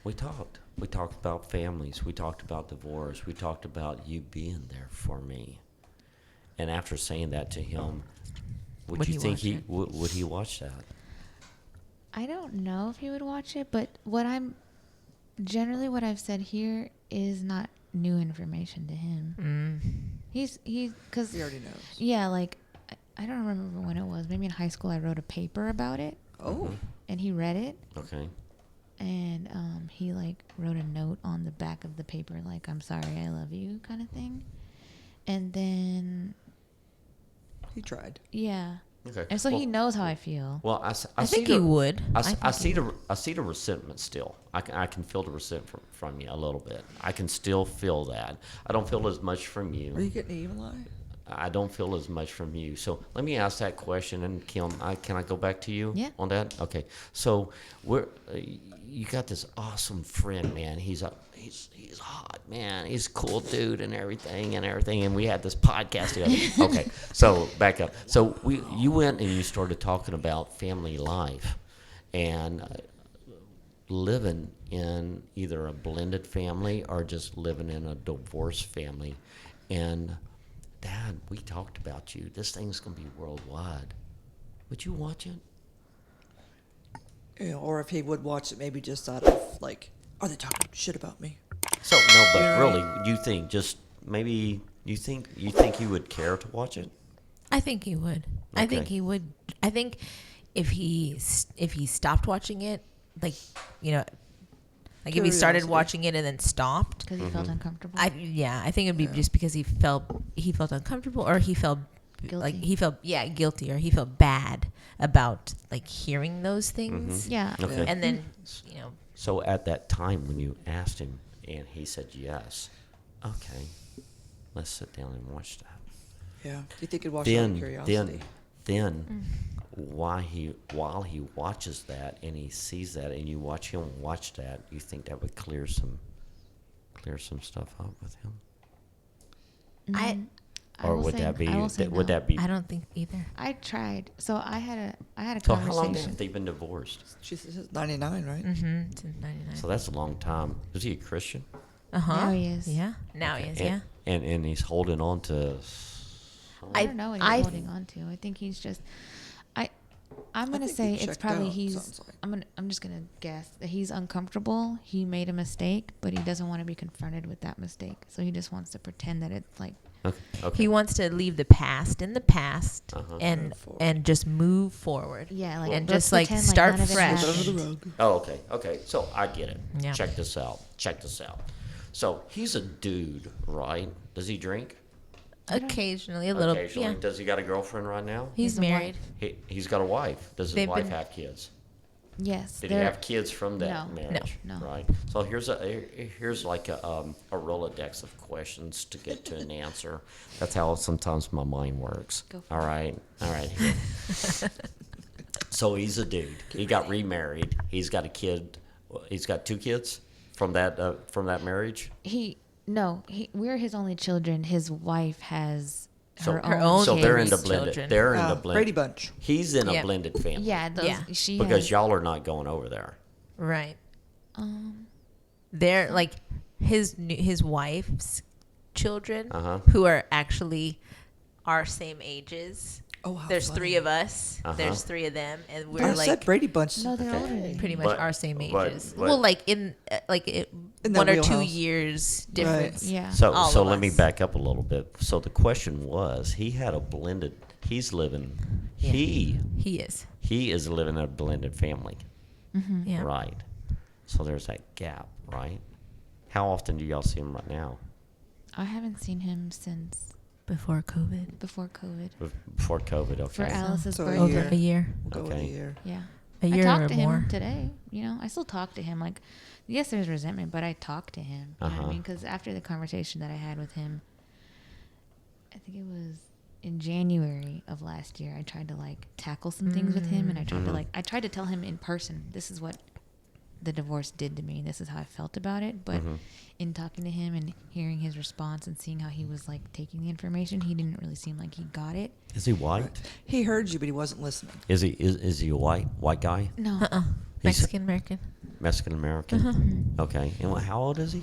S1: we talked. We talked about families. We talked about divorce. We talked about you being there for me. And after saying that to him, would you think would he watch that?
S4: I don't know if he would watch it, but what I've said here is not new information to him. Because
S3: He already knows.
S4: yeah, like I don't remember when it was. Maybe in high school I wrote a paper about it.
S3: Oh.
S4: And he read it.
S1: Okay.
S4: And he like wrote a note on the back of the paper like, "I'm sorry, I love you," kind of thing. And then
S3: He tried.
S4: yeah.
S1: Okay.
S4: And so he knows how I feel.
S1: Well, I
S2: think
S1: see
S2: he would.
S1: I see the resentment still. I can feel the resentment from you a little bit. I can still feel that. I don't feel as much from
S3: Are
S1: you.
S3: you getting even lie?
S1: I don't feel as much from you. So let me ask that question, and Kim, can I go back to you
S4: Yeah.
S1: on that? Okay. So you got this awesome friend, man. He's hot, man. He's a cool dude and everything. And we had this podcast together. Okay. So back up. So you went and you started talking about family life and living in either a blended family or just living in a divorced family. And Dad, we talked about you. This thing's going to be worldwide. Would you watch it?
S3: Or if he would watch it, maybe just out of like, are they talking shit about me?
S1: So no, but really, you think you think he would care to watch it?
S2: I think he would.
S1: Okay.
S2: I think he would. I think if he stopped watching it, like if he started
S3: Curiosity.
S2: watching it and then stopped,
S4: Because he felt uncomfortable.
S2: I think it'd be just because he felt uncomfortable, or he felt
S4: Guilty.
S2: like he felt guilty, or he felt bad about like hearing those things.
S4: Yeah.
S1: Okay.
S2: And then
S1: So at that time when you asked him and he said yes, okay, let's sit down and watch that.
S3: Yeah. Do you think he'd watch it out of curiosity?
S1: Then while he watches that and he sees that and you watch him watch that, you think that would clear some stuff up with him?
S4: I
S1: Or
S4: will
S1: would
S4: say-
S1: that be
S4: I will say
S1: would
S4: no.
S1: that be
S2: I don't think either.
S4: I tried. So I had a
S1: So how long
S4: conversation.
S1: have they been divorced?
S3: She says 99, right?
S2: Mm-hmm. Since '99.
S1: So that's a long time. Is he a Christian?
S4: Now he is.
S2: Yeah. Now he is. Yeah.
S1: And he's holding on to.
S4: I don't know what he's holding on to. I think he's just. I'm gonna
S3: think
S4: say
S3: he
S4: it's
S3: checked
S4: probably
S3: out,
S4: he's.
S3: sounds like.
S4: I'm just gonna guess that he's uncomfortable. He made a mistake, but he doesn't want to be confronted with that mistake. So he just wants to pretend that it's like.
S1: Okay.
S2: He wants to leave the past in the past and
S3: Move forward.
S2: and just move forward.
S4: Yeah, like
S2: and
S4: let's
S2: just like
S4: pretend
S2: start
S4: none of it
S2: fresh.
S3: Put it
S4: happened.
S3: under the rug.
S1: Oh, okay. So I get it.
S2: Yeah.
S1: Check this out. So he's a dude, right? Does he drink?
S2: Occasionally, a little.
S1: Occasionally.
S2: Yeah.
S1: Does he got a girlfriend right now?
S2: He's
S4: He's a wife.
S2: married.
S1: He's got a wife. Does his
S2: They've
S1: wife
S2: been-
S1: have kids?
S4: Yes.
S1: Did he have kids from that
S4: No.
S1: marriage?
S4: No.
S1: Right. So here's like a Rolodex of questions to get to an answer. That's how sometimes my mind works.
S4: Go for
S1: All
S4: it.
S1: right. All right. Here. So he's a dude. He got remarried. He's got a kid. He's got 2 kids from that marriage.
S4: We're his only children. His wife has
S1: So-
S4: her
S2: Her
S4: own.
S2: own
S1: So they're in the
S2: kids,
S1: blended.
S2: children.
S1: They're in the blended.
S3: Brady Bunch.
S1: He's in a
S2: Yep.
S1: blended family.
S4: Yeah, those,
S2: Yeah.
S4: she
S1: Because
S4: has,
S1: y'all are not going over there.
S2: Right.
S4: um,
S2: They're like his wife's children,
S1: Uh-huh.
S2: who are actually our same ages.
S3: Oh, how
S2: There's
S3: funny.
S2: 3 of us.
S1: Uh-huh.
S2: There's 3 of them, and
S3: But I
S2: we're
S3: said
S2: like
S3: Brady Bunch.
S4: no, they're
S1: Okay.
S4: older than me.
S2: pretty much
S1: But-
S2: our same
S1: but-
S2: ages.
S1: but-
S2: Well, like in
S3: In
S2: 1
S3: their
S2: or 2
S3: wheelhouse.
S2: years difference.
S4: Yeah.
S1: So
S2: All
S1: so
S2: of
S1: let me
S2: us.
S1: back up a little bit. So the question was, he had a blended. He's living.
S2: Yeah.
S1: He
S2: He is.
S1: is living in a blended family.
S2: Yeah.
S1: Right. So there's that gap, right? How often do y'all see him right now?
S4: I haven't seen him since
S2: Before COVID.
S4: before COVID.
S1: Before COVID, okay.
S4: For Alice's
S3: So a
S4: birthday.
S2: Over
S3: year.
S2: a year.
S3: We'll go with
S1: Okay.
S3: a year.
S4: Yeah.
S2: A year
S4: I talked
S2: or
S4: to
S2: more.
S4: him today. I still talk to him. Like, yes, there's resentment, but I talk to him. You know what
S1: Uh-huh.
S4: I mean? Because after the conversation that I had with him, I think it was in January of last year, I tried to like tackle some things with him, and I tried to I tried to tell him in person, this is what the divorce did to me. This is how I felt about it. But in talking to him and hearing his response and seeing how he was like taking the information, he didn't really seem like he got it.
S1: Is he white?
S3: He heard you, but he wasn't listening.
S1: Is he a white guy?
S4: No.
S1: He's-
S2: Mexican American.
S1: Mexican American. Okay. And how old is he?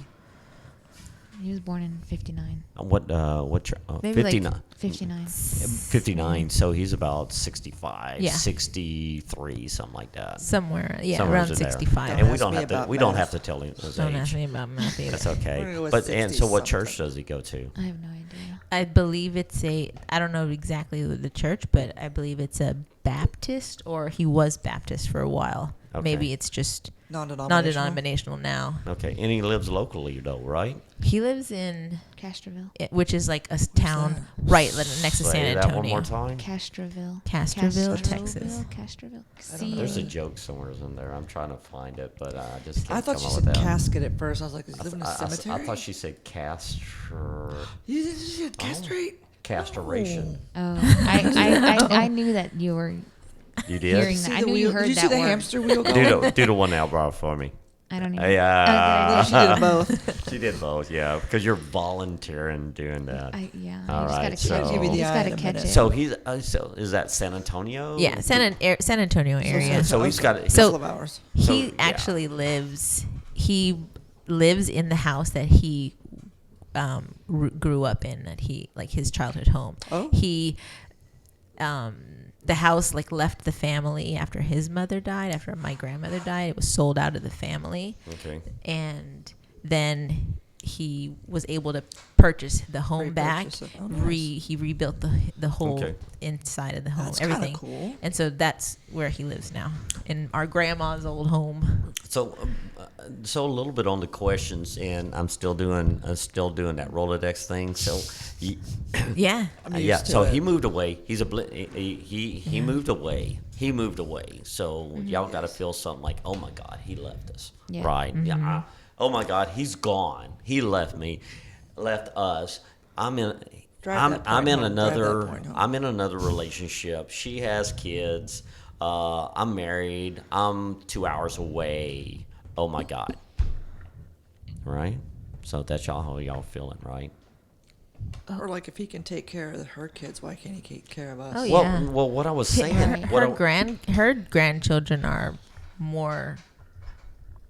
S4: He was born in 59.
S1: What
S2: Maybe like
S1: 59.
S4: 59.
S1: 59. So he's about 65,
S2: Yeah.
S1: 63, something like that.
S2: Somewhere. Yeah,
S1: Somewhere
S2: around
S1: in there.
S2: 65.
S1: And we
S3: Ask
S1: don't
S3: me
S1: have to.
S3: about
S1: We don't
S3: math.
S1: have to tell him his
S2: Don't ask
S1: age.
S2: me about math either.
S1: That's
S3: We're
S1: okay.
S3: gonna go with
S1: But and so, what
S3: 60
S1: church
S3: something.
S1: does he go to?
S4: I have no idea.
S2: I believe it's I don't know exactly the church, but I believe it's a Baptist, or he was Baptist for a while.
S1: Okay.
S2: Maybe it's just
S3: Non-denominational.
S2: non-denominational now.
S1: Okay, and he lives locally though, right?
S2: He lives in,
S4: Castroville.
S2: which is like a town right next to San
S1: Say
S2: Antonio.
S1: that one more time.
S4: Castroville.
S2: Castroville, Texas.
S4: Castroville.
S1: There's a
S4: C-
S1: joke somewhere in there. I'm trying to find it, but I just can't
S3: I thought
S1: come
S3: she
S1: up
S3: said
S1: with that.
S3: casket at first. I was like, is he
S1: I,
S3: living in a
S1: I- I-
S3: cemetery?
S1: I thought she said
S3: You said castrate?
S1: castration.
S4: Oh, I knew that you were
S1: You
S4: hearing
S1: did?
S4: that.
S3: See
S4: I
S3: the
S4: knew
S3: wheel?
S4: you heard
S3: Did you
S4: that
S3: see the
S4: word.
S3: hamster wheel go?
S1: Do the one now, bro, for me.
S4: I don't even.
S1: Yeah.
S3: She did both.
S1: She did both, yeah, because you're volunteering doing that.
S4: Yeah.
S1: All
S4: You just
S1: right,
S4: gotta
S1: so-
S4: catch
S1: Give
S4: it.
S1: you
S4: You
S3: the
S4: just
S3: eye
S4: gotta
S3: in a
S4: catch
S3: minute.
S4: it.
S1: So is that San Antonio?
S2: Yeah, San Antonio area.
S1: So he's got.
S2: So-
S3: Couple of hours.
S2: He
S1: yeah.
S2: actually lives. He lives in the house that he grew up in. That he like his childhood home.
S3: Oh.
S2: He, the house like left the family after his mother died. After my grandmother died, it was sold out of the family,
S1: Okay.
S2: and then he was able to purchase the home back.
S3: Repurchase it. Oh, nice.
S2: He rebuilt the whole
S1: Okay.
S2: inside of the home,
S3: That's kinda
S2: everything.
S3: cool.
S2: And so that's where he lives now, in our grandma's old home.
S1: So a little bit on the questions, and I'm still doing that Rolodex thing. So,
S2: Yeah.
S3: I'm used
S1: yeah.
S3: to
S1: So
S3: it.
S1: he moved away. He moved away. He moved away. So y'all got to feel something like, oh my God, he left us.
S4: Yeah.
S1: Right. Yeah. Oh my God, he's gone. He left me, left us. I'm in another relationship. She has kids. I'm married. I'm 2 hours away. Oh my God. Right? So that's how y'all feeling, right?
S3: Or like if he can take care of her kids, why can't he take care of us?
S2: Oh, yeah.
S1: Well, what I was saying,
S2: Her grandchildren are more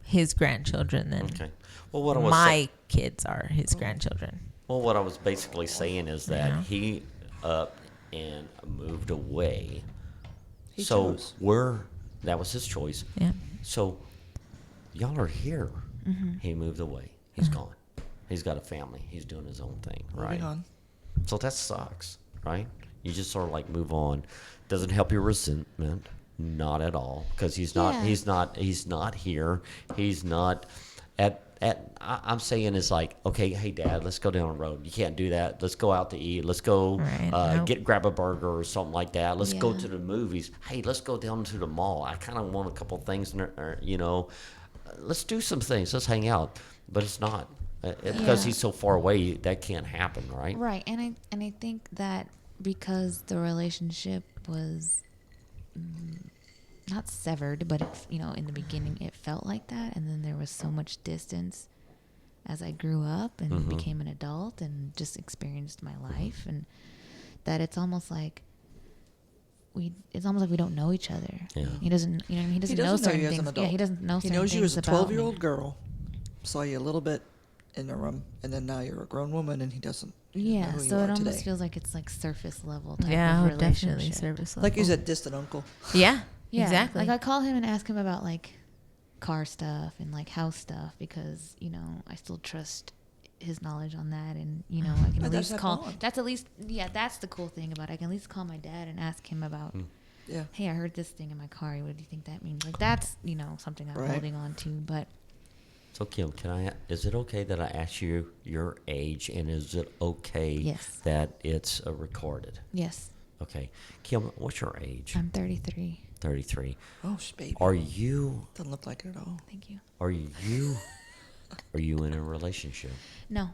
S2: his grandchildren than
S1: okay. Well, what I was
S2: my kids are his grandchildren.
S1: Well, what I was basically saying is that
S2: Yeah.
S1: he up and moved away.
S3: He
S1: So
S3: chose.
S1: that was his choice.
S2: Yeah.
S1: So y'all are here.
S2: Mm-hmm.
S1: He moved away. He's gone. He's got a family. He's doing his own thing, right?
S3: Moving on.
S1: So that sucks, right? You just sort of like move on. Doesn't help your resentment, not at all, because he's not
S4: Yeah.
S1: here. He's not at I'm saying is like, okay, hey, Dad, let's go down the road. You can't do that. Let's go out to eat. Let's go grab a burger or something like that. Let's go to the movies. Hey, let's go down to the mall. I kind of want a couple things, let's do some things. Let's hang out. But it's not. Because he's so far away, that can't happen, right?
S4: Right, and I think that because the relationship was not severed, but it's, in the beginning it felt like that, and then there was so much distance as I grew up and became an adult and just experienced my life, and that it's almost like we don't know each other.
S1: Yeah.
S4: He doesn't, he doesn't know certain things. Yeah, he doesn't know certain things.
S3: He knows you as a
S4: about
S3: 12-year-old
S4: me.
S3: girl, saw you a little bit in the room, and then now you're a grown woman, and he doesn't.
S4: Yeah,
S3: know who
S4: so
S3: you
S4: it
S3: are
S4: almost
S3: today.
S4: feels like it's like surface level type
S2: Yeah,
S4: of
S2: oh,
S4: relationship.
S2: definitely service level.
S3: Like you said, distant uncle.
S2: Yeah,
S4: Yeah,
S2: exactly.
S4: Like I call him and ask him about like car stuff and like house stuff because I still trust his knowledge on that, and I can at
S3: That's
S4: least
S3: that
S4: call.
S3: bond.
S4: That's at least that's the cool thing about it. I can at least call my dad and ask him about.
S3: Yeah.
S4: Hey, I heard this thing in my car. What do you think that means? Like that's something I'm
S3: Right.
S4: holding on to, but.
S1: So, Kim, is it okay that I ask you your age, and is it okay
S4: Yes.
S1: that it's recorded?
S4: Yes,
S1: Okay. Kim, what's your age?
S4: I'm 33.
S1: 33.
S3: Oh, baby.
S1: Are you
S3: Doesn't look like it at all.
S4: Thank you.
S1: are you in a relationship?
S4: No,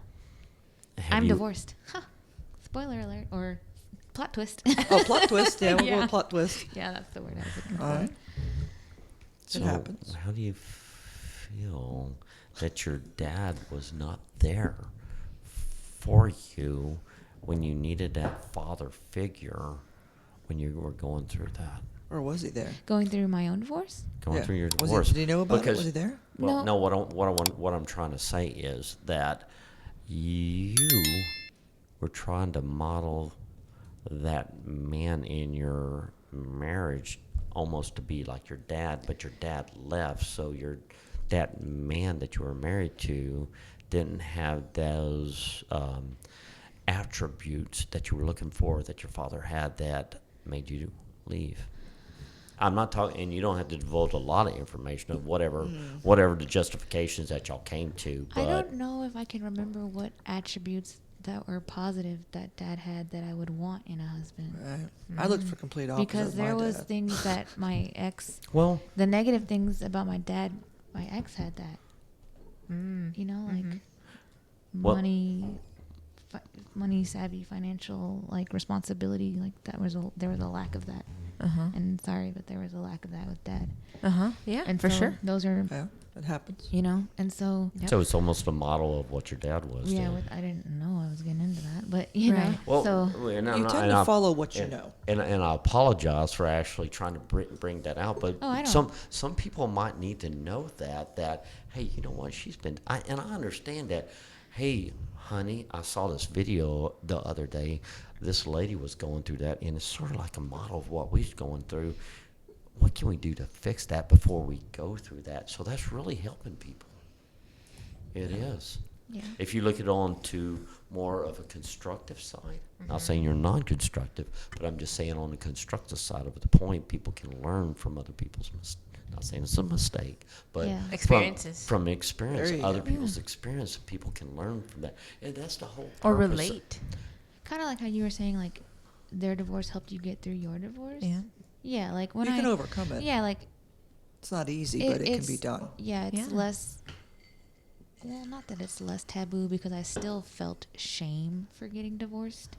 S1: Have
S4: I'm
S1: you-
S4: divorced. Huh. Spoiler alert or plot twist.
S3: Oh, plot twist. Yeah, we'll go
S4: Yeah.
S3: with plot twist.
S4: Yeah, that's the word I was looking for.
S3: All right.
S1: So
S3: It happens.
S1: how do you feel that your dad was not there for you when you needed that father figure when you were going through that?
S3: Or was he there?
S4: Going through my own divorce?
S1: Going
S3: Yeah.
S1: through your
S3: Was
S1: divorce.
S3: did he know about it?
S1: Because-
S3: Was he there?
S1: Well,
S4: No.
S1: no. What I'm trying to say is that you were trying to model that man in your marriage almost to be like your dad, but your dad left, so that man that you were married to didn't have those attributes that you were looking for that your father had that made you leave. I'm not talking, and you don't have to divulge a lot of information of whatever the justifications that y'all came to. But
S4: I don't know if I can remember what attributes that were positive that Dad had that I would want in a husband.
S3: Right. I looked for complete opposite.
S4: Because
S3: of
S4: there
S3: my
S4: was
S3: dad.
S4: things that my ex,
S1: well,
S4: the negative things about my dad, my ex had that. Like
S1: Well-
S4: money savvy, financial like responsibility. Like there was a lack of that.
S2: Uh-huh.
S4: And sorry, but there was a lack of that with Dad.
S2: Uh-huh. Yeah,
S4: And
S2: for
S4: so
S2: sure.
S4: those are,
S3: Yeah, it happens.
S4: and so
S2: Yep.
S1: so it's almost a model of what your dad was.
S4: yeah,
S1: then.
S4: I didn't know I was getting into that, but
S2: Right.
S1: Well,
S4: so
S1: and
S3: You
S1: I'm not-
S3: tend
S1: and
S3: to
S1: I-
S3: follow what you
S1: and-
S3: know.
S1: And I apologize for actually trying to bring that out, but
S4: Oh, I don't.
S1: some people might need to know that hey, you know what, and I understand that. Hey, honey, I saw this video the other day. This lady was going through that, and it's sort of like a model of what we're going through. What can we do to fix that before we go through that? So that's really helping people. It is.
S4: yeah.
S1: If you look at it on to more of a constructive side, not saying you're non-constructive, but I'm just saying on the constructive side of the point, people can learn from other people's mistakes. Not saying it's a mistake, but
S4: Yeah.
S2: Experiences.
S1: from experience,
S3: There you
S1: other
S3: go.
S1: people's experience, people can learn from that, and that's the whole
S2: Or
S1: purpose.
S2: relate.
S4: Kind of like how you were saying, like their divorce helped you get through your divorce.
S2: Yeah.
S4: Yeah, like when
S3: You can overcome it.
S4: Yeah, like
S3: It's not easy, but it can be
S4: it's-
S3: done.
S4: Yeah, it's
S2: Yeah.
S4: less. Well, not that it's less taboo because I still felt shame for getting divorced.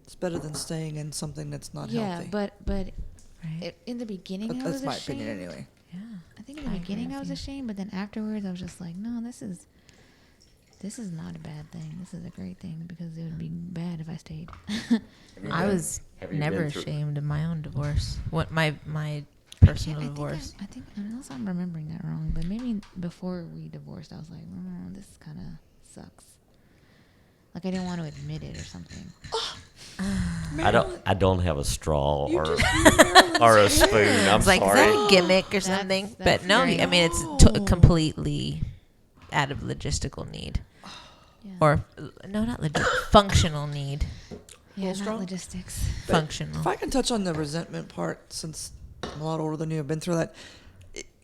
S3: It's better than staying in something that's not
S4: yeah,
S3: healthy.
S4: but
S2: Right.
S4: in the beginning I
S3: That's
S4: was
S3: my
S4: ashamed.
S3: opinion anyway.
S2: Yeah.
S4: I think in the
S2: I agree
S4: beginning
S2: with
S4: I was
S2: you.
S4: ashamed, but then afterwards I was just like, no, this is not a bad thing. This is a great thing because it would be bad if I stayed.
S2: I was
S1: have you
S2: never
S1: been through-
S2: ashamed of my own divorce. What my
S4: I
S2: personal divorce.
S4: think unless I'm remembering that wrong, but maybe before we divorced, I was like, this kind of sucks. Like I didn't want to admit it or something.
S1: I don't have a straw or a spoon. I'm
S2: It's like, is
S1: sorry.
S2: that a gimmick or
S4: That's-
S2: something?
S4: that's
S2: But no,
S4: great.
S2: I mean, it's completely out of logistical need.
S4: Yeah.
S2: Or, no, not functional need.
S4: Yeah, not
S3: strong?
S4: logistics.
S3: But
S2: Functional.
S3: If I can touch on the resentment part, since I'm a lot older than you, I've been through that.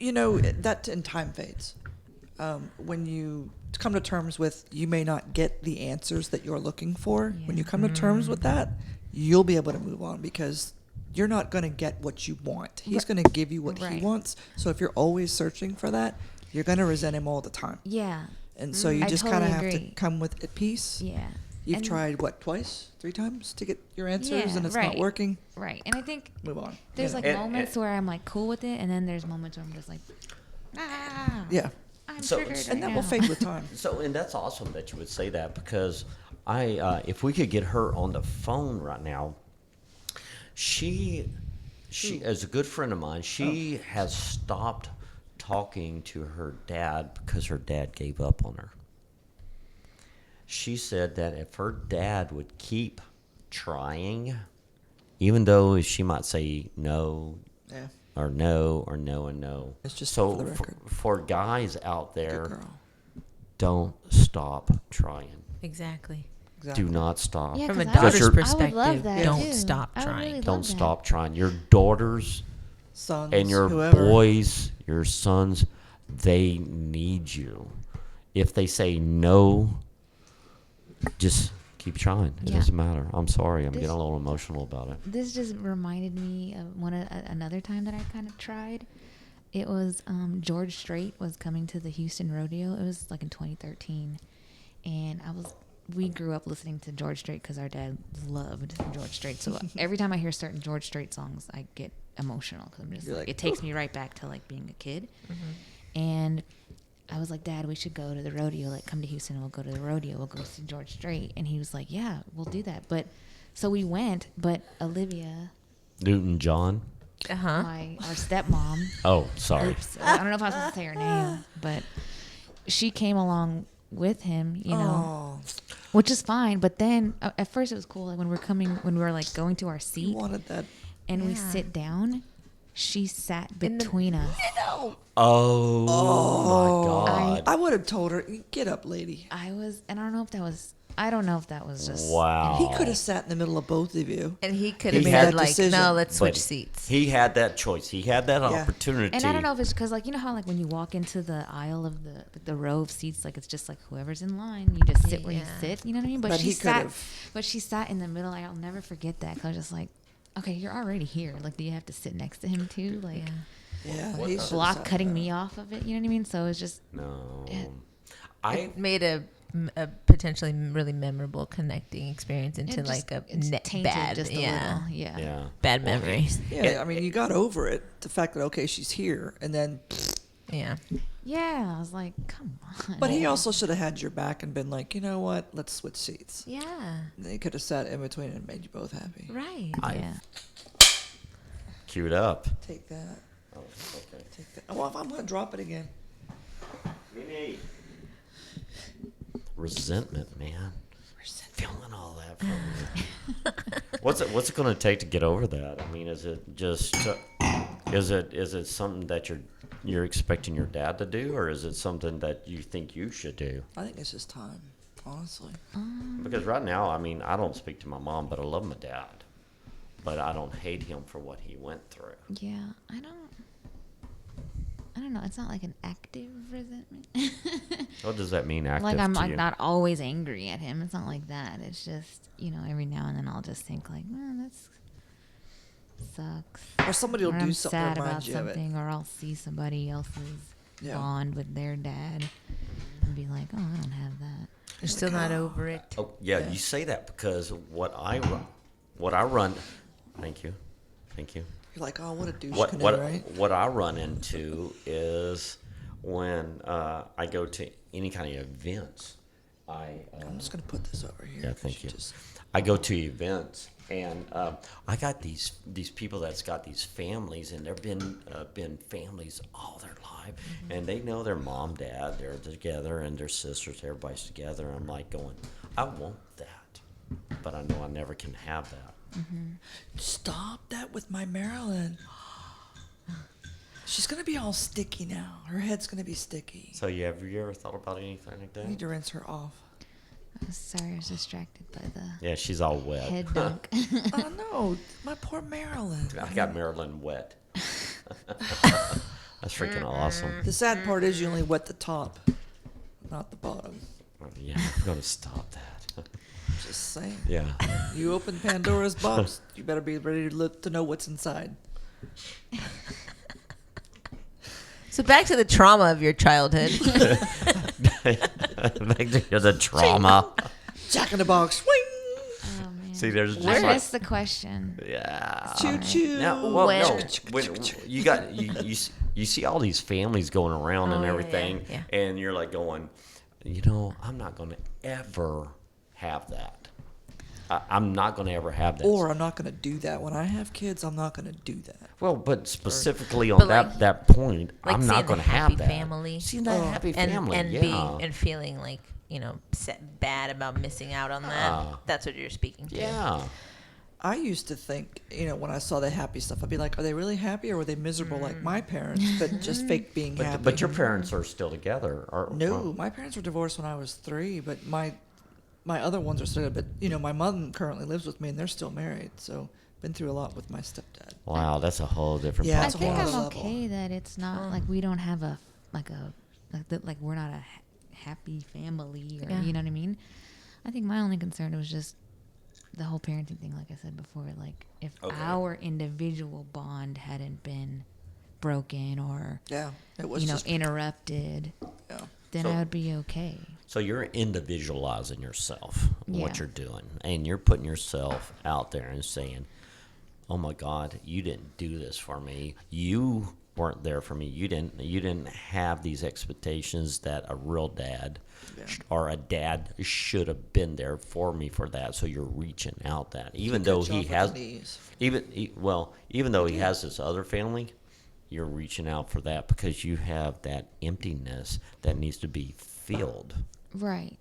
S3: That in time fades. when you come to terms with you may not get the answers that you're looking for, when you come to terms with that, you'll be able to move on because you're not going to get what you want. He's going to give you what he wants. So if you're always searching for that, you're going to resent him all the time.
S4: Yeah.
S3: And so you
S4: I
S3: just
S4: totally
S3: kind of have to
S4: agree.
S3: come with at peace.
S4: Yeah.
S3: You've
S4: And-
S3: tried, what, twice, 3 times to get your answers,
S4: Yeah,
S3: and it's
S4: right.
S3: not working?
S4: Right. And I think
S3: Move on.
S4: there's
S3: Yeah.
S4: like
S1: And-
S4: moments where I'm like cool with it, and then there's moments where I'm just like,
S3: Yeah.
S4: I'm
S1: So-
S4: triggered
S3: And that
S4: right
S3: will
S4: now.
S3: fade with time.
S1: So, and that's awesome that you would say that because if we could get her on the phone right now, she is a good friend of mine. She has stopped talking to her dad because her dad gave up on her. She said that if her dad would keep trying, even though she might say no
S3: Yeah.
S1: or no or no and no.
S3: It's just
S1: so
S3: for the record.
S1: for guys out
S3: Good
S1: there,
S3: girl.
S1: don't stop trying.
S2: Exactly.
S3: Exactly.
S1: Do not stop.
S4: Yeah,
S2: From a
S4: 'cause I would-
S2: daughter's
S1: your-
S4: I would
S2: perspective,
S4: love that
S2: don't
S4: too.
S2: stop
S4: I would
S2: trying.
S4: really
S1: Don't
S4: love that.
S1: stop trying. Your daughters
S3: Sons,
S1: and your
S3: whoever.
S1: boys, your sons, they need you. If they say no, just keep trying. It
S4: Yeah.
S1: doesn't matter. I'm sorry. I'm
S4: This-
S1: getting a little emotional about it.
S4: This just reminded me of another time that I kind of tried. It was George Strait was coming to the Houston rodeo. It was like in 2013, and we grew up listening to George Strait because our dad loved George Strait. So every time I hear certain George Strait songs, I get emotional because I'm just
S3: You're
S4: like,
S3: like,
S4: it takes me right back to like being a kid. And I was like, Dad, we should go to the rodeo. Like, come to Houston and we'll go to the rodeo. We'll go see George Strait. And he was like, yeah, we'll do that. But so we went, but Olivia,
S1: Newton John.
S2: Uh-huh.
S4: our stepmom,
S1: Oh, sorry.
S4: oops, I don't know if I was supposed to say her name, but she came along with him, you know,
S3: Oh,
S4: which is fine. But then at first it was cool. Like when we were like going to our
S3: you
S4: seat
S3: wanted that.
S4: and we
S2: Yeah.
S4: sit down, she sat
S2: In the
S4: between us.
S1: Oh, my God.
S3: I would have told her, get up, lady.
S4: And I don't know if that was just.
S1: Wow.
S3: He could have sat in the middle of both of you.
S2: And he could
S1: He
S2: have
S1: had
S2: said,
S3: that
S2: like,
S3: decision.
S2: no, let's switch
S1: But
S2: seats.
S1: He had that choice. He had that
S3: Yeah.
S1: opportunity.
S4: And I don't know if it's because, like, you know how, like, when you walk into the aisle of the row of seats, like, it's just like whoever's in line, you just sit where you
S2: Yeah.
S4: sit. You know what I mean?
S3: But he could've.
S4: But she sat in the middle. I'll never forget that. 'Cause I was just like, okay, you're already here. Like, do you have to sit next to him too? Like,
S3: Yeah.
S1: What
S3: he
S1: the-
S3: should've
S4: block
S3: sat
S4: cutting
S3: there.
S4: me off of it. You know what I mean? So it's just.
S1: No.
S4: It-
S1: I
S2: Made a potentially really memorable connecting experience into
S4: it
S2: like
S4: just-
S2: a
S4: it's tainted
S2: bad,
S4: just a
S2: yeah,
S4: little. Yeah.
S1: yeah.
S2: bad memories.
S3: Yeah, I mean, you got over it. The fact that, okay, she's here. And then,
S2: Yeah.
S4: Yeah. I was like, come on.
S3: but he also should have had your back and been like, you know what? Let's switch seats.
S2: Yeah.
S3: They could have sat in between and made you both happy.
S2: Right.
S4: Yeah.
S1: Queued up.
S3: Take that.
S1: Oh, okay.
S3: Take that. Oh, I'm going to drop it again.
S1: Resentment, man. Feeling all that from you. What's it going to take to get over that? I mean, is it just is it something that you're expecting your dad to do, or is it something that you think you should do?
S3: I think it's just time, honestly.
S1: Because right now, I mean, I don't speak to my mom, but I love my dad. But I don't hate him for what he went through.
S4: Yeah. I don't know. It's not like an active resentment.
S1: What does that mean, active
S4: Like I'm
S1: to
S4: like
S1: you?
S4: not always angry at him. It's not like that. It's just, you know, every now and then I'll just think like, man, that's sucks.
S3: Or somebody will
S4: Or
S3: do
S4: I'm
S3: something
S4: sad
S3: to remind
S4: about
S3: you of it.
S4: something, or I'll see somebody else's
S3: Yeah.
S4: bond with their dad and be like, oh, I don't have that.
S2: You're still not over it.
S1: Oh, yeah, you say that because what I run. Thank you.
S3: You're like, oh, what a douche
S1: What
S3: canoe, right?
S1: what I run into is when I go to any kind of events.
S3: I'm just going to put this over here.
S1: Yeah,
S3: 'cause
S1: thank you.
S3: just-
S1: I go to events, and I got these people that's got these families, and they've been families all their life, and they know their mom, dad, they're together, and their sisters, everybody's together. I'm like going, I want that, but I know I never can have that.
S3: Stop that with my Marilyn. She's going to be all sticky now. Her head's going to be sticky.
S1: So have you ever thought about anything like
S3: I need
S1: that?
S3: to rinse her off.
S4: I was sorry, I was distracted by the
S1: Yeah, she's all wet.
S4: head dunk.
S3: Oh, no. My poor Marilyn.
S1: I got Marilyn wet. That's freaking awesome.
S3: The sad part is you only wet the top, not the bottom.
S1: Yeah, I'm gonna stop that.
S3: Just saying.
S1: Yeah.
S3: You open Pandora's box, you better be ready to look to know what's inside.
S2: So back to the trauma of your childhood.
S1: Back to the trauma.
S3: Jack in the box, swing.
S4: Oh man.
S1: See, there's
S4: I
S1: just
S4: missed the question.
S1: yeah.
S3: Choo choo.
S1: Now, well,
S2: When-
S1: no, you see all these families going around and
S2: Oh, yeah,
S1: everything,
S2: yeah.
S1: and you're like going, I'm not going to ever have that. I'm not going to ever have that.
S3: Or I'm not going to do that. When I have kids, I'm not going to do that.
S1: Well, but specifically on
S2: But like-
S1: that point,
S2: Like
S1: I'm
S2: seeing
S1: not
S2: the
S1: going to have
S2: happy
S1: that.
S2: family.
S1: Seeing that happy family,
S2: and
S1: yeah.
S2: being and feeling like bad about missing out on that. That's what you're speaking to.
S1: Yeah.
S3: I used to think, when I saw the happy stuff, I'd be like, are they really happy or were they miserable like my parents, but just fake being happy?
S1: But your parents are still together.
S3: No, my parents were divorced when I was 3, but my other ones are still. But my mom currently lives with me, and they're still married. So been through a lot with my stepdad.
S1: Wow, that's a whole different.
S3: Yeah,
S4: I
S3: it's a
S4: think
S3: whole
S4: I'm
S3: other
S4: okay that it's not like we don't have we're not a happy family, or
S2: Yeah.
S4: you know what I mean. I think my only concern was just the whole parenting thing, like I said before. Like if our individual bond hadn't been broken or
S3: Yeah, it was just
S4: interrupted,
S3: yeah.
S4: then
S1: So-
S4: I would be okay.
S1: So you're individualizing yourself, what
S4: Yeah.
S1: you're doing, and you're putting yourself out there and saying, "Oh my God, you didn't do this for me. You weren't there for me. You didn't have these expectations that a real dad or a dad should have been there for me for that." So you're reaching out that even though
S3: cut you
S1: he
S3: off at
S1: has
S3: the knees.
S1: even though he has this other family, you're reaching out for that because you have that emptiness that needs to be filled.
S4: Right.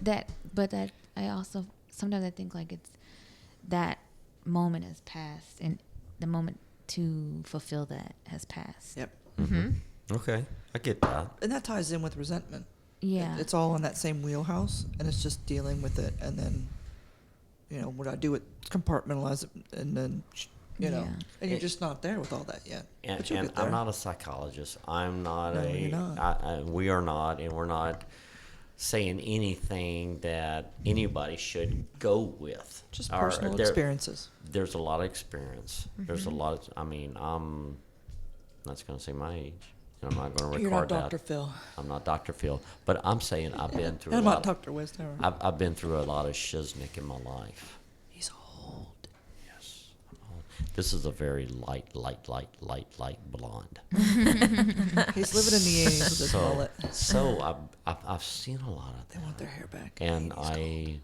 S4: But I also sometimes I think like it's that moment has passed and the moment to fulfill that has passed.
S3: Yep.
S1: Okay, I get that.
S3: And that ties in with resentment.
S4: Yeah.
S3: It's all in that same wheelhouse, and it's just dealing with it, and then, what I do it, compartmentalize it, and then,
S4: Yeah.
S3: and you're just not there with all that yet.
S1: And,
S3: But you'll
S1: and
S3: get there.
S1: I'm not a psychologist. I'm not
S3: No, you're not.
S1: we are not, and we're not saying anything that anybody should go with.
S3: Just
S1: Or
S3: personal
S1: there-
S3: experiences.
S1: There's a lot of experience. There's a lot of, I'm not going to say my age. I'm not going to
S3: You're
S1: record
S3: not Dr.
S1: that.
S3: Phil.
S1: I'm not Dr. Phil. But I'm saying I've been through
S3: And
S1: a
S3: I'm
S1: lot.
S3: not Dr. Westover.
S1: I've been through a lot of shiznick in my life.
S3: He's old.
S1: Yes. This is a very light blonde.
S3: He's living in the 80s with his mullet.
S1: So I've seen a lot of
S3: They
S1: that.
S3: want their hair back.
S1: And
S3: 80s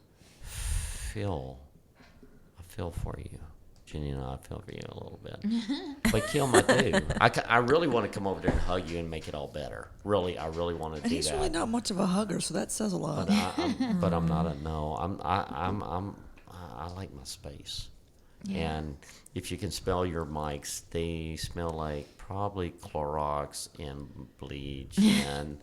S1: I feel for you, Gina. I feel for you a little bit. But Kim, I do. I really want to come over there and hug you and make it all better. Really, I really want to
S3: And
S1: do
S3: he's
S1: that.
S3: really not much of a hugger, so that says a lot.
S1: But I'm not a no. I like my space.
S4: Yeah.
S1: And if you can smell your mics, they smell like probably Clorox and bleach and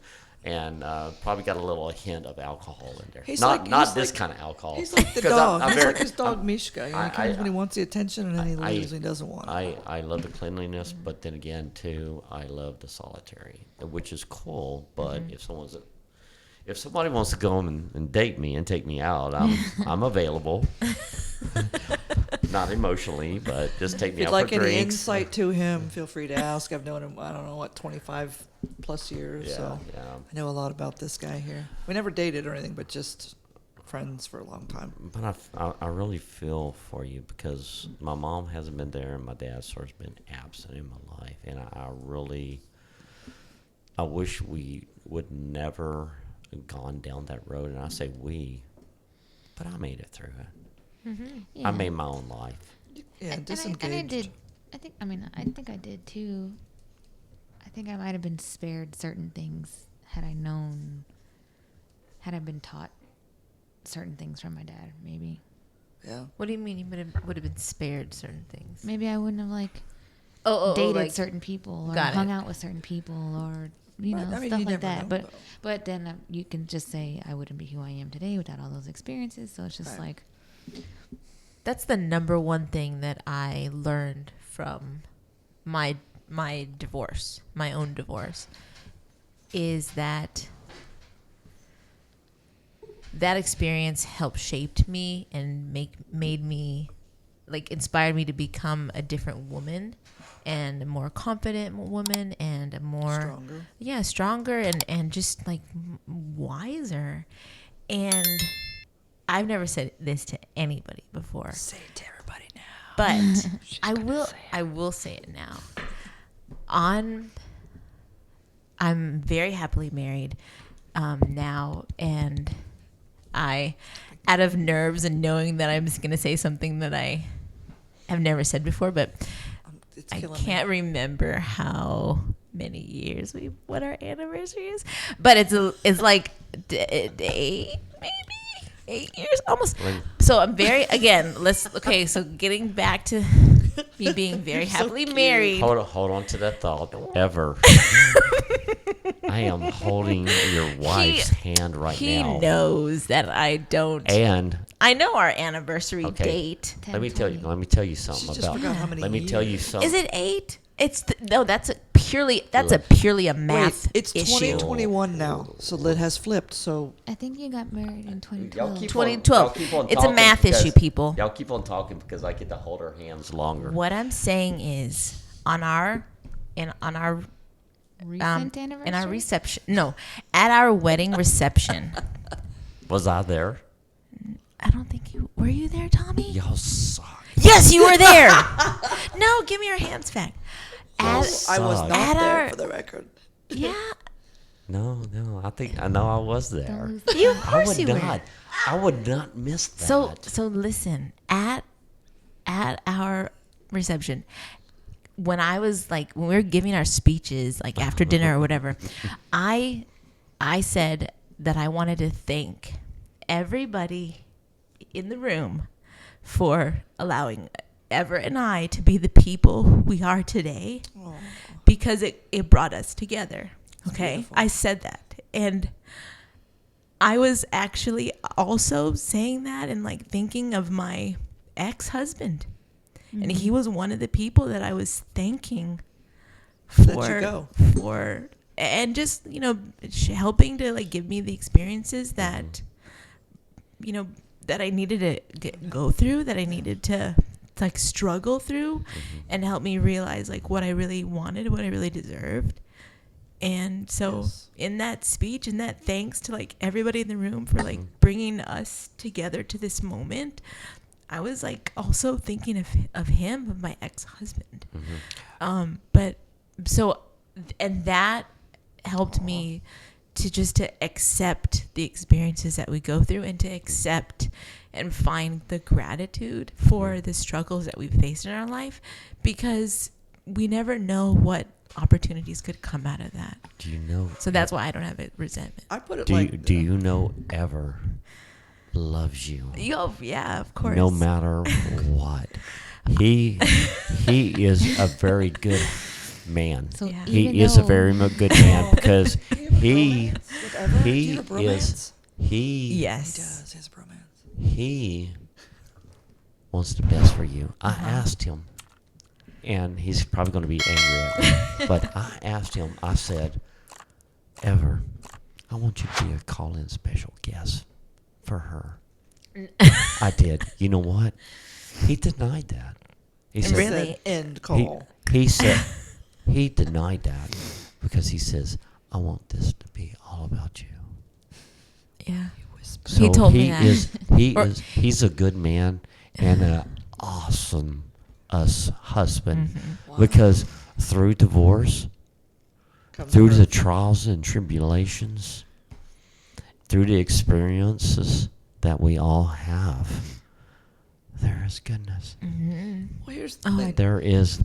S1: probably got a little hint of alcohol in there.
S3: He's
S1: Not
S3: like-
S1: this kind of alcohol.
S3: He's like the
S1: 'Cause
S3: dog. He's
S1: very-
S3: like his dog
S1: I'm-
S3: Mishka. He
S1: I-
S3: comes
S1: I-
S3: when he wants the attention, and then he
S1: I-
S3: leaves when he doesn't want it.
S1: I love the cleanliness, but then again, too, I love the solitary, which is cool. But if somebody wants to go and date me and take me out, I'm available. Not emotionally, but just take
S3: If
S1: me
S3: you'd
S1: out
S3: like
S1: for
S3: any
S1: drinks.
S3: insight to him, feel free to ask. I've known him, 25 plus years,
S1: Yeah,
S3: so
S1: yeah.
S3: I know a lot about this guy here. We never dated or anything, but just friends for a long time.
S1: But I really feel for you because my mom hasn't been there and my dad's sort of been absent in my life, and I wish we would never gone down that road. And I say we, but I made it through it.
S4: Yeah.
S1: I made my own life.
S3: Yeah,
S4: And
S3: disengaged.
S4: I did. I think I did too. I think I might have been spared certain things had I been taught certain things from my dad. Maybe
S3: Yeah.
S2: What do you mean you would have been spared certain things?
S4: I wouldn't have dated
S2: like,
S4: certain people or
S2: Got
S4: hung
S2: it.
S4: out with certain people or
S3: Right, I mean,
S4: stuff
S3: you
S4: like
S3: never
S4: that.
S3: know,
S4: But
S3: though.
S4: but then you can just say I wouldn't be who I am today without all those experiences. So it's just
S3: Right.
S4: like
S2: That's the number one thing that I learned from my my divorce, my own divorce, is that experience helped shaped me and made me, like, inspired me to become a different woman and a more confident woman and a more stronger and just like wiser. And I've never said this to anybody before.
S3: Say it to everybody now.
S2: But I will say it now. I'm very happily married now, and I, out of nerves and knowing that I'm just going to say something that I have never said before, but I can't remember how many years what our anniversary is, but it's like 8 years almost. So I'm very, again, so getting back to me being very happily married.
S1: Hold on to that thought. Ever. I am holding your wife's hand right now.
S2: He knows that I don't.
S1: And
S2: I know our anniversary date.
S1: Let me tell you something about. Let me tell you something.
S2: Is it 8? That's a purely a math
S3: it's
S2: issue.
S3: 2021 now, so it has flipped. So
S4: I think you got married in 2012.
S2: 2012. It's a math issue, people.
S1: Y'all keep on talking because I get to hold her hands longer.
S2: What I'm saying is, on our
S4: Recent anniversary?
S2: in our reception, no, at our wedding reception.
S1: Was I there?
S2: I don't think were you there, Tommy?
S1: Y'all suck.
S2: Yes, you were there. No, give me your hands back.
S3: I was not there for the record.
S2: Yeah.
S1: No, I know I was there.
S2: Of course you were.
S1: I would not miss that.
S2: So listen, at our reception, when we were giving our speeches, like after dinner or whatever, I said that I wanted to thank everybody in the room for allowing Ever and I to be the people we are today. Aww. Because it brought us together. Okay. I said that. And I was actually also saying that and like thinking of my ex-husband. Mm-hmm. And he was one of the people that I was thanking for and just, helping to like give me the experiences that, that I needed to go through, that I needed to like struggle through, and help me realize like what I really wanted, what I really deserved. And so in that speech and that thanks to like everybody in the room for like bringing us together to this moment, I was like also thinking of him, of my ex-husband. But so, and that helped me to accept the experiences that we go through and to accept and find the gratitude for the struggles that we've faced in our life, because we never know what opportunities could come out of that.
S1: Do you know?
S2: So that's why I don't have a resentment.
S3: I put it
S1: do you know Ever loves you?
S2: Yeah, of course.
S1: No matter what. He is a very good man. So he is a very good man because he is
S2: yes.
S3: He does his bromance.
S1: He wants the best for you. I asked him, and he's probably going to be angry at me, but I asked him, I said, Ever, I want you to be a call-in special guest for her. I did. You know what? He denied that. He said,
S2: really?
S3: End call.
S1: He said, he denied that because he says, I want this to be all about you.
S2: Yeah.
S1: So
S2: he told me that.
S1: He's a good man and an awesome husband, because through divorce, through the trials and tribulations, through the experiences that we all have, there is goodness.
S3: Well, here's the thing.
S1: There is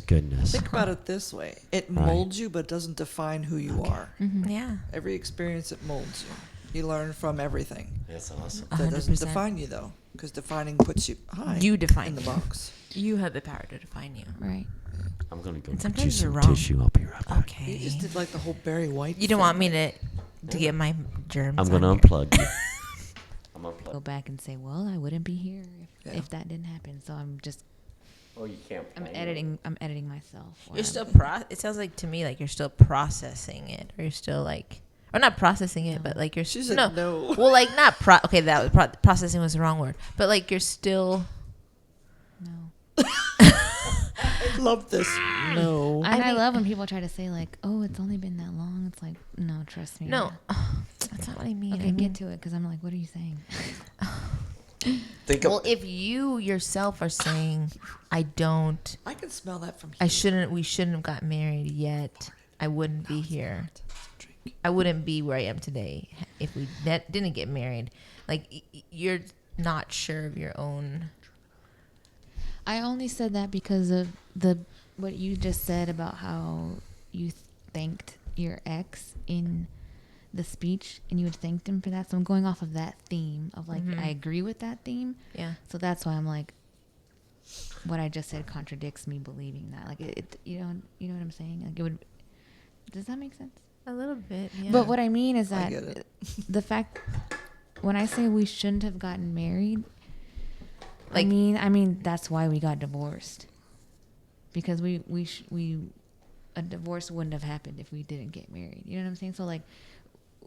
S1: goodness.
S3: Think about it this way: it molds you, but it doesn't define who you are.
S2: Yeah.
S3: Every experience, it molds you. You learn from everything.
S1: That's awesome.
S3: That doesn't define you, though, because defining puts you high.
S2: You define
S3: in the box.
S2: You have the power to define you.
S4: Right.
S1: I'm going to go
S2: get
S1: you some tissue. I'll be right back.
S2: Okay.
S3: You just did like the whole Barry White.
S2: You don't want me to get my germs.
S1: I'm going to unplug you.
S4: Go back and say, well, I wouldn't be here if that didn't happen. So I'm just
S1: Oh, you can't.
S4: I'm editing myself.
S2: You're
S4: while
S2: still
S4: I'm-
S2: it sounds like to me like you're still processing it, or you're still like, or not processing it, but like you're
S3: She said no.
S2: Well, like not okay. That was processing was the wrong word, but like you're still.
S4: No.
S3: I love this. No.
S4: And I
S2: mean-
S4: love when people try to say like, "Oh, it's only been that long." It's like, no, trust me.
S2: No, that's not what I mean.
S4: Okay,
S2: I mean,
S4: get to it, because I'm like, what are you saying?
S1: Think of
S2: well, if you yourself are saying, I don't,
S3: I can smell that from here.
S2: we shouldn't have got married yet, I wouldn't be here. I wouldn't be where I am today if we didn't get married. Like, you're not sure of your own.
S4: I only said that because of what you just said about how you thanked your ex in the speech, and you had thanked him for that. So I'm going off of that theme of like, I agree with that theme.
S2: Yeah.
S4: So that's why I'm like, what I just said contradicts me believing that. Like it you know what I'm saying? Like it would. Does that make sense?
S2: A little bit, yeah.
S4: But what I mean is
S3: I
S4: that
S3: get it.
S4: the fact when I say we shouldn't have gotten married,
S2: Like-
S4: I mean that's why we got divorced, because we a divorce wouldn't have happened if we didn't get married. You know what I'm saying? So like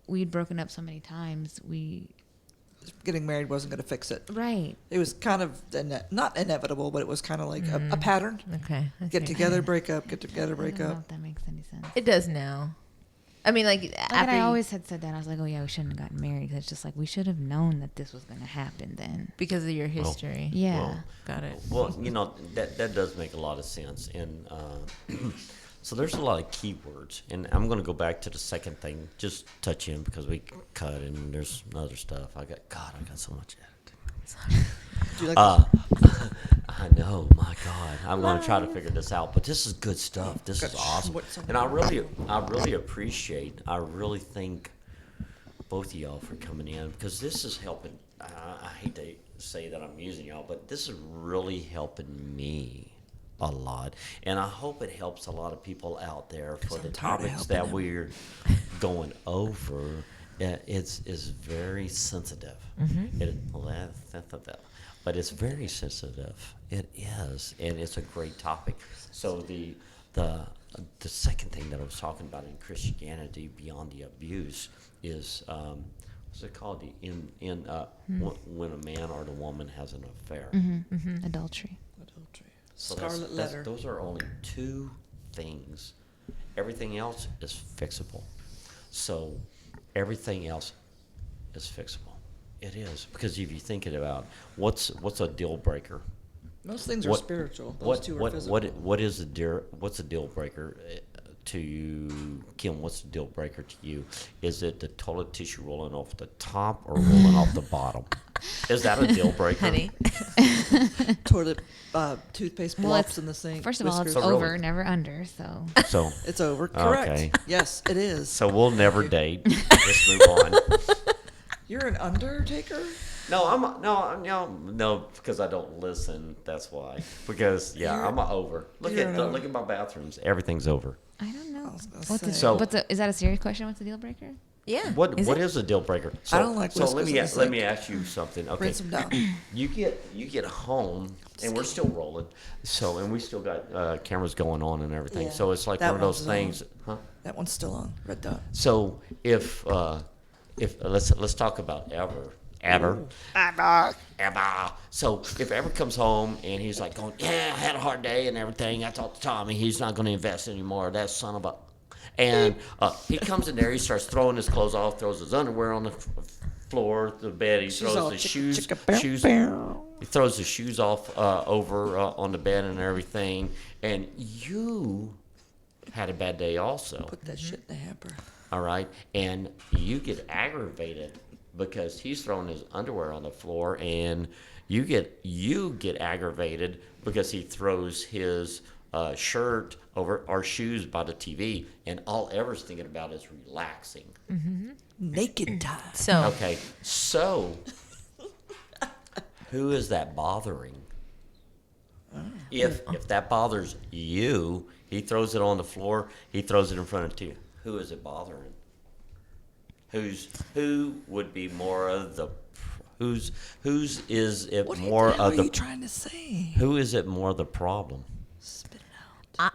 S4: we'd broken up so many times.
S3: Getting married wasn't going to fix it.
S4: Right.
S3: It was kind of not inevitable, but it was kind of like a pattern.
S2: Okay.
S3: Get together, break up. Get together,
S4: I
S3: break
S4: don't know
S3: up.
S4: if that makes any sense.
S2: It does now. I mean, like,
S4: Like,
S2: after
S4: and I
S2: you-
S4: always had said that. I was like, oh yeah, we shouldn't have gotten married. 'Cause it's just like we should have known that this was going to happen then.
S2: because of your history.
S4: Yeah.
S1: Well,
S2: Got it.
S1: Well, you know, that does make a lot of sense. And so there's a lot of keywords. And I'm going to go back to the second thing, just touch in because we cut and there's other stuff. I got so much editing.
S3: Do you like
S1: I know, my God. I'm going to try to figure this out. But this is good stuff. This is awesome. And I really appreciate, I really thank both of y'all for coming in because this is helping. I hate to say that I'm using y'all, but this is really helping me a lot. And I hope it helps a lot of people out there for the
S3: I'm tired of
S1: topics
S3: helping
S1: that
S3: them.
S1: we're going over. It's very sensitive. But it's very sensitive. It is, and it's a great topic. So the second thing that I was talking about in Christianity beyond the abuse is what's it called? When a man or the woman has an affair.
S4: Adultery.
S3: adultery?
S1: So
S3: Scarlet letter.
S1: those are only two things. Everything else is fixable. So everything else is fixable. It is, because if you think it about what's a deal breaker?
S3: Most things are
S1: What-
S3: spiritual. Those
S1: What
S3: two are
S1: what
S3: physical.
S1: what is what's a deal breaker to you, Kim? What's the deal breaker to you? Is it the toilet tissue rolling off the top or rolling off the bottom? Is that a deal breaker?
S2: Honey.
S3: Toilet toothpaste
S4: Well,
S3: blobs
S4: it's-
S3: in the sink.
S4: First of all, it's
S3: whiskers.
S1: So really-
S4: over, never under. So
S1: So
S3: It's over. Correct.
S1: Okay.
S3: Yes, it is.
S1: so we'll never date. Let's move on.
S3: You're an undertaker?
S1: No, because I don't listen. That's why. Because I'm over. Look
S3: You're
S1: look at my bathrooms. Everything's over.
S4: I don't know.
S3: was gonna
S4: What's
S3: say.
S1: So-
S4: is that a serious question? What's the deal breaker?
S2: Yeah.
S1: What
S2: Is
S1: is
S2: it?
S1: a deal breaker? So,
S3: I don't like
S1: so let
S3: whiskers
S1: me
S3: in the
S1: let me
S3: sink.
S1: ask you something. Okay,
S3: Rinse them down.
S1: you get home and we're still rolling. So and we still got cameras going on and everything.
S3: Yeah,
S1: So it's like
S3: that
S1: one of those
S3: one's on.
S1: things, huh?
S3: That one's still on. Red dot.
S1: So if let's talk about Ever. So if Ever comes home and he's like going, yeah, I had a hard day and everything. I talked to Tommy. He's not going to invest anymore. That son of a. And he comes in there. He starts throwing his clothes off, throws his underwear on the floor, the bed. He
S3: She's all
S1: throws the
S3: chicka, chicka,
S1: shoes.
S3: bow, bow.
S1: He throws the shoes off over on the bed and everything. And you had a bad day also.
S3: Put that shit in the hamper.
S1: All right, and you get aggravated because he's throwing his underwear on the floor, and you get aggravated because he throws his shirt over our shoes by the TV, and all Ever's thinking about is relaxing.
S3: Naked time.
S2: So,
S1: Okay, so who is that bothering? If that bothers you, he throws it on the floor. He throws it in front of you. Who is it bothering? Who would be more of the? Whose is it
S3: What
S1: more
S3: the hell
S1: of
S3: are
S1: the?
S3: you trying to say?
S1: Who is it more the problem?
S3: Spit it out.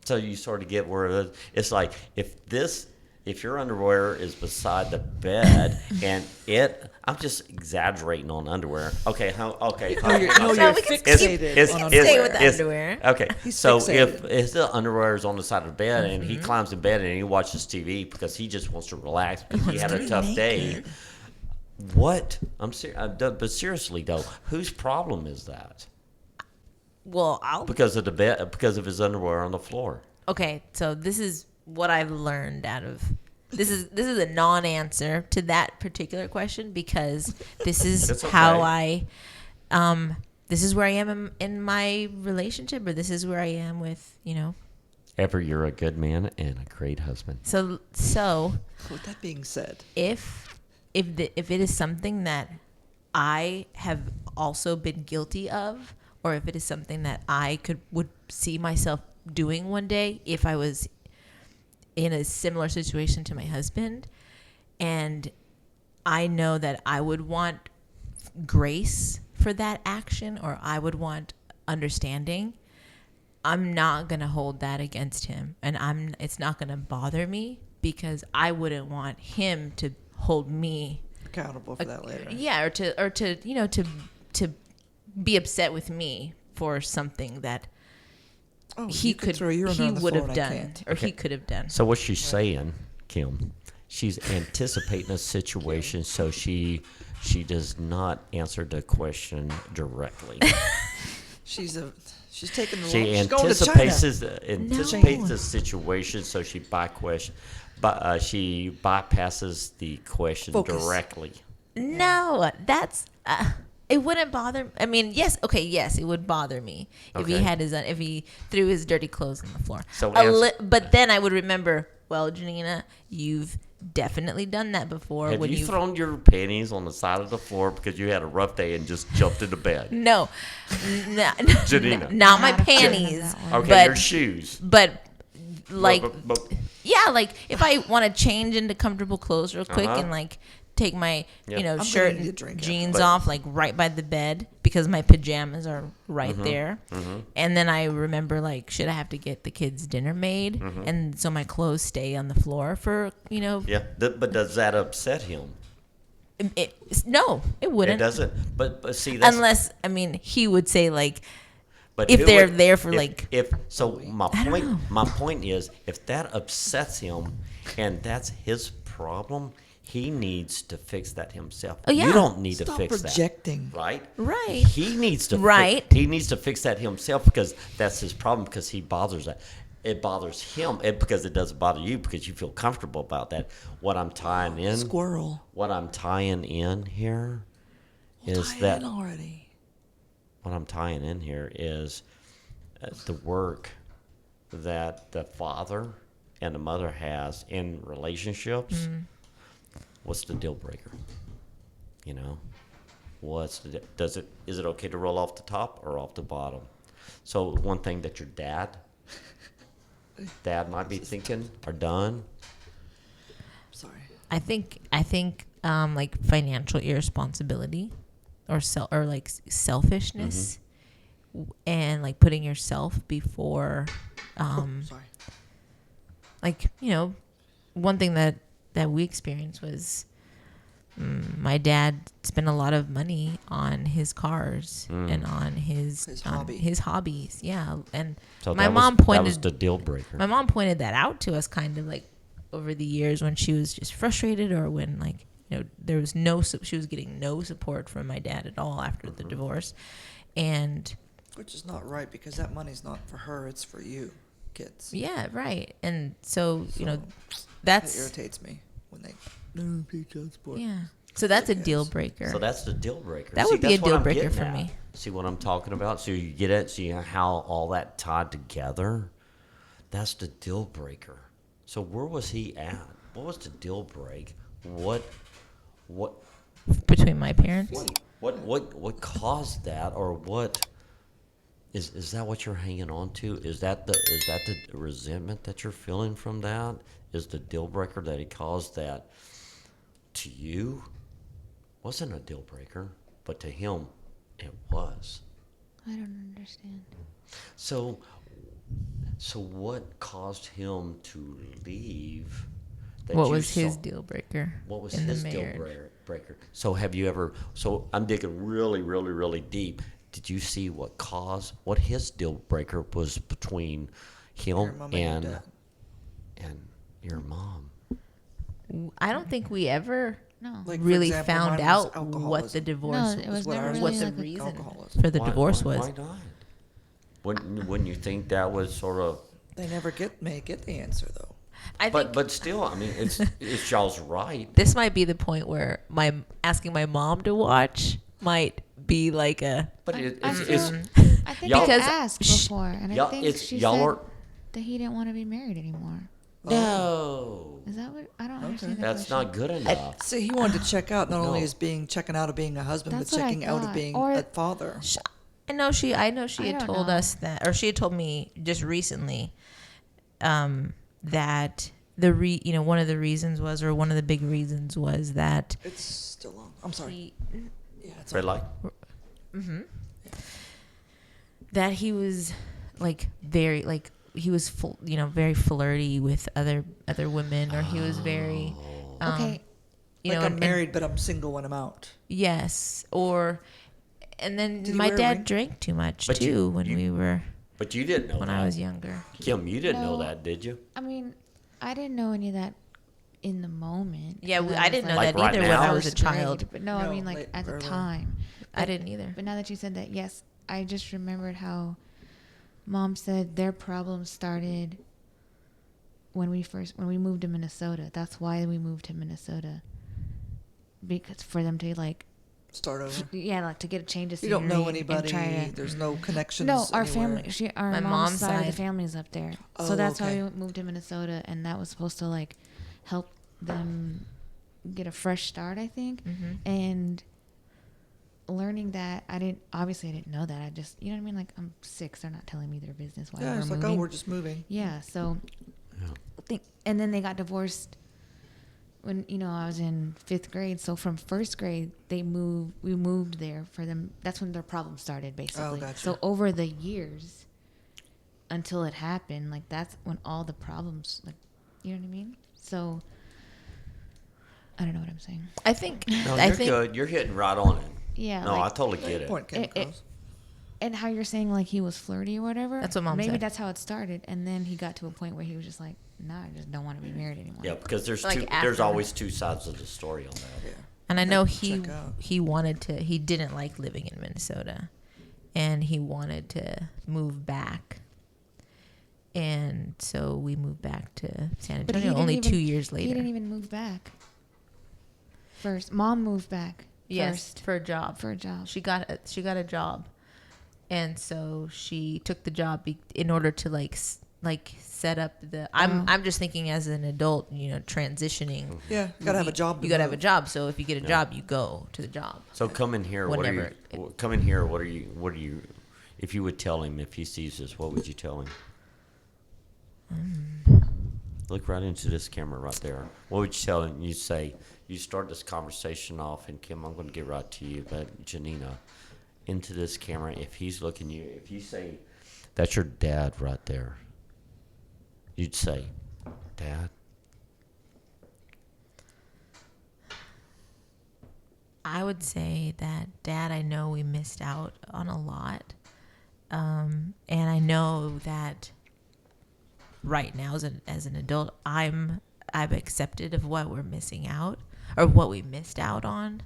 S1: So you sort of get where it's like if your underwear is beside the bed and I'm just exaggerating on underwear. Okay, okay.
S3: No, you're
S2: No, we can
S3: fixated on
S2: stay
S3: underwear.
S2: with the underwear.
S1: Okay,
S3: He's
S1: so
S3: fixated.
S1: if the underwear is on the side of the bed and he climbs in bed and he watches TV because he just wants to relax because he had a tough day. What? But seriously though, whose problem is that?
S2: Well,
S1: Because of the bed, because of his underwear on the floor.
S2: okay, so this is what I've learned out of this is a non-answer to that particular question because this is
S1: It's okay.
S2: how I this is where I am in my relationship, or this is where I am with,
S1: Ever, you're a good man and a great husband.
S2: so
S3: With that being said,
S2: if it is something that I have also been guilty of, or if it is something that I would see myself doing one day if I was in a similar situation to my husband, and I know that I would want grace for that action, or I would want understanding, I'm not going to hold that against him, and it's not going to bother me because I wouldn't want him to hold me
S3: accountable for that later.
S2: yeah, or to be upset with me for something that he
S3: you
S2: could
S3: throw your underwear
S2: he
S3: on the
S2: would
S3: floor
S2: have
S3: and I
S2: done,
S3: can't.
S2: or he could have done.
S1: So what she's saying, Kim, she's anticipating a situation so she does not answer the question directly.
S3: She's taking the
S1: She
S3: she's going to
S1: anticipates
S2: No.
S1: the situation so she she bypasses the question
S3: Focus.
S1: directly.
S2: No, that's it wouldn't bother. I mean, yes, it would bother me if he
S1: Okay.
S2: had if he threw his dirty clothes on the floor.
S1: So
S2: But then I would remember, well, Janina, you've definitely done that before.
S1: Have
S2: when
S1: you thrown your panties on the side of the floor because you had a rough day and just jumped into bed?
S2: No,
S1: Janina.
S2: not my
S4: Not a fan of
S2: panties.
S4: that one.
S1: Okay,
S2: but,
S1: your shoes.
S2: But like,
S1: But-
S2: yeah, like if I want to change into comfortable clothes real quick
S1: Uh-huh.
S2: and like take my
S1: Yep.
S3: I'm
S2: shirt
S3: gonna need a
S2: and
S3: drink
S2: jeans
S1: after.
S2: off like right by the bed because my pajamas are right
S1: Mm-hmm.
S2: there, and then I remember like, should I have to get the kids dinner made,
S1: Mm-hmm.
S2: and so my clothes stay on the floor for
S1: Yeah, but does that upset him?
S2: no, it wouldn't.
S1: It doesn't. But see, that's
S2: Unless, I mean, he would say like,
S1: but
S2: if
S1: who
S2: they're
S1: would-
S2: there for,
S1: if-
S2: like-
S1: if so
S2: I don't know.
S1: my point is, if that upsets him and that's his problem, he needs to fix that himself.
S2: Oh, yeah.
S1: You don't need to
S3: Stop
S1: fix
S3: projecting.
S1: that, right?
S2: Right.
S1: He needs to
S2: Right.
S1: he needs to fix that himself because that's his problem because he bothers that. It bothers him because it doesn't bother you because you feel comfortable about that. What I'm tying in
S3: Squirrel.
S1: What I'm tying in here is
S3: Tie it
S1: that
S3: in already.
S1: what I'm tying in here is the work that the father and the mother has in relationships.
S2: Mm-hmm.
S1: What's the deal breaker? You know, is it okay to roll off the top or off the bottom? So one thing that your dad might be thinking or done.
S3: Sorry.
S2: I think like financial irresponsibility or selfishness and like putting yourself before
S3: Sorry.
S2: like, one thing that we experienced was my dad spent a lot of money on his cars and on his hobbies. Yeah. And
S1: So
S2: my
S1: that
S2: mom
S1: was,
S2: pointed
S1: that was the deal breaker.
S2: my mom pointed that out to us kind of like over the years when she was just frustrated, or when like, there was she was getting no support from my dad at all after the divorce. And
S3: Which is not right because that money's not for her, it's for you, kids.
S2: yeah, right. And so,
S3: That
S2: that's
S3: irritates me when they don't pay child support.
S2: yeah. So that's a
S3: Yes.
S2: deal breaker.
S1: So that's the deal breaker.
S2: That
S1: See,
S2: would be a
S1: that's what
S2: deal
S1: I'm
S2: breaker
S1: getting
S2: for
S1: at.
S2: me.
S1: See what I'm talking about? So you get it? See how all that tied together? That's the deal breaker. So where was he at? What was the deal break? What
S2: Between my parents.
S1: what caused that, or what is that what you're hanging on to? Is that the resentment that you're feeling from that? Is the deal breaker that he caused that to you? wasn't a deal breaker, but to him, it was.
S4: I don't understand.
S1: So what caused him to leave? That
S2: What
S1: you
S2: was his
S1: saw-
S2: deal breaker?
S1: What was
S2: in
S1: his
S2: the
S1: deal
S2: marriage?
S1: breaker? So have you ever? So I'm digging really, really, really deep. Did you see what his deal breaker was between
S3: Your
S1: him
S3: mom and your dad.
S1: and your mom?
S2: I don't think we ever
S4: No.
S3: Like, for
S2: really
S3: example,
S2: found
S3: mine was
S2: out what the
S3: alcoholism.
S2: divorce
S4: No, it was
S3: what
S4: never
S3: ours
S4: really
S2: what
S3: was.
S2: the
S4: like a
S2: reason
S3: Alcoholism.
S2: for the divorce was.
S1: Why not? Wouldn't you think that was sort of?
S3: They never may get the answer though.
S2: I think
S1: But still, I mean, it's y'all's right.
S2: this might be the point where asking my mom to watch might be like a
S1: But
S4: I
S1: it's
S4: think
S1: Y'all-
S4: I
S2: Because
S4: asked
S2: sh-
S4: before, and I
S1: y'all
S4: think
S1: it's
S4: she
S1: y'all
S4: said
S1: are
S4: that he didn't want to be married anymore.
S1: no.
S4: Is that what? I don't understand. The
S1: That's
S4: question.
S1: not good enough.
S3: See, he wanted to check out not only
S1: No.
S3: as checking out of being a husband,
S4: That's
S3: but
S4: what I
S3: checking out of
S4: thought.
S3: being
S4: Or-
S3: a father.
S2: I know she
S4: I
S2: had
S4: don't
S2: told
S4: know.
S2: us that, or she had told me just recently that one of the reasons was, or one of the big reasons was that
S3: It's still on. I'm sorry.
S2: he,
S3: Yeah, it's
S1: Red
S3: on.
S1: light.
S2: that he was like very like he was very flirty with other women, or he was very
S4: Okay.
S2: you
S3: Like
S2: know
S3: I'm
S2: and-
S3: married, but I'm single when I'm out.
S2: yes, or and then
S3: Did he
S2: my
S3: wear a
S2: dad
S3: ring?
S2: drank too much
S1: But you-
S2: too when we were
S1: But you didn't know
S2: when
S1: that.
S2: I was younger.
S1: Kim, you didn't know
S4: No.
S1: that, did you?
S4: I mean, I didn't know any of that in the moment.
S2: Yeah,
S4: 'cause
S2: I
S4: was,
S2: didn't know
S1: Like
S2: that
S1: right
S2: either when I
S1: now?
S2: was a
S4: first grade,
S2: child.
S4: But no, I
S3: No,
S4: mean like
S3: late-
S4: at the
S3: early.
S4: time.
S2: I didn't either.
S4: But now that you said that, yes, I just remembered how Mom said their problems started when we moved to Minnesota. That's why we moved to Minnesota, because for them to like
S3: Start over.
S4: to get a change of
S3: You
S4: scenery.
S3: don't know
S4: and
S3: anybody.
S4: try to,
S3: There's no connections.
S4: no, our
S3: anywhere.
S4: family. Our
S2: My
S4: mom's
S2: mom's
S4: side of the
S2: side.
S4: family's up there,
S3: Oh,
S4: so that's
S3: okay.
S4: why we moved to Minnesota, and that was supposed to like help them get a fresh start, I think.
S2: Mm-hmm.
S4: And learning that I didn't know that. I just, you know what I mean? Like, I'm 6, they're not telling me their business why
S3: Yeah,
S4: we're
S3: it's like,
S4: moving.
S3: oh, we're just moving.
S4: Yeah, so
S1: Yeah.
S4: and then they got divorced when I was in 5th grade. So from 1st grade we moved there for them. That's when their problem started, basically.
S3: Oh, gotcha.
S4: So over the years until it happened, like, that's when all the problems, like, you know what I mean? So I don't know what I'm saying.
S2: I think
S1: No,
S2: I
S1: you're
S2: think
S1: good. You're hitting right on it.
S4: Yeah,
S1: No, I
S4: like,
S1: totally get it.
S3: Point came
S4: It-
S3: across.
S4: and how you're saying like he was flirty or whatever.
S2: That's what Mom
S4: Maybe
S2: said.
S4: that's how it started, and then he got to a point where he was just like, "Nah, I just don't want to be married anymore."
S1: Yeah, because there's
S2: Like
S1: there's
S2: after-
S1: always two sides of the story on that.
S3: Yeah.
S2: and I know
S3: Check out.
S2: he didn't like living in Minnesota, and he wanted to move back. And so we moved back to San
S4: But he
S2: Antonio
S4: didn't
S2: only
S4: even-
S2: 2 years later.
S4: He didn't even move back. First, Mom moved back.
S2: Yes,
S4: First
S2: for a job.
S4: for a job.
S2: She got a job, and so she took the job in order to like set up the. I'm just thinking as an adult, transitioning.
S3: Yeah, you gotta have a job. to
S2: You gotta have a
S3: move.
S2: job. So if you get a job, you go to the job.
S1: So come in here. What are
S2: Whenever
S1: you? Come in here. What are you? If you would tell him, if he sees this, what would you tell him? Look right into this camera right there. What would you tell him? You say, you start this conversation off, and Kim, I'm going to get right to you, but Janina, into this camera, if he's looking you, if you say, that's your dad right there, you'd say, Dad?
S2: I would say that, Dad, I know we missed out on a lot, and I know that right now as an adult, I'm accepted of what we're missing out, or what we missed out on,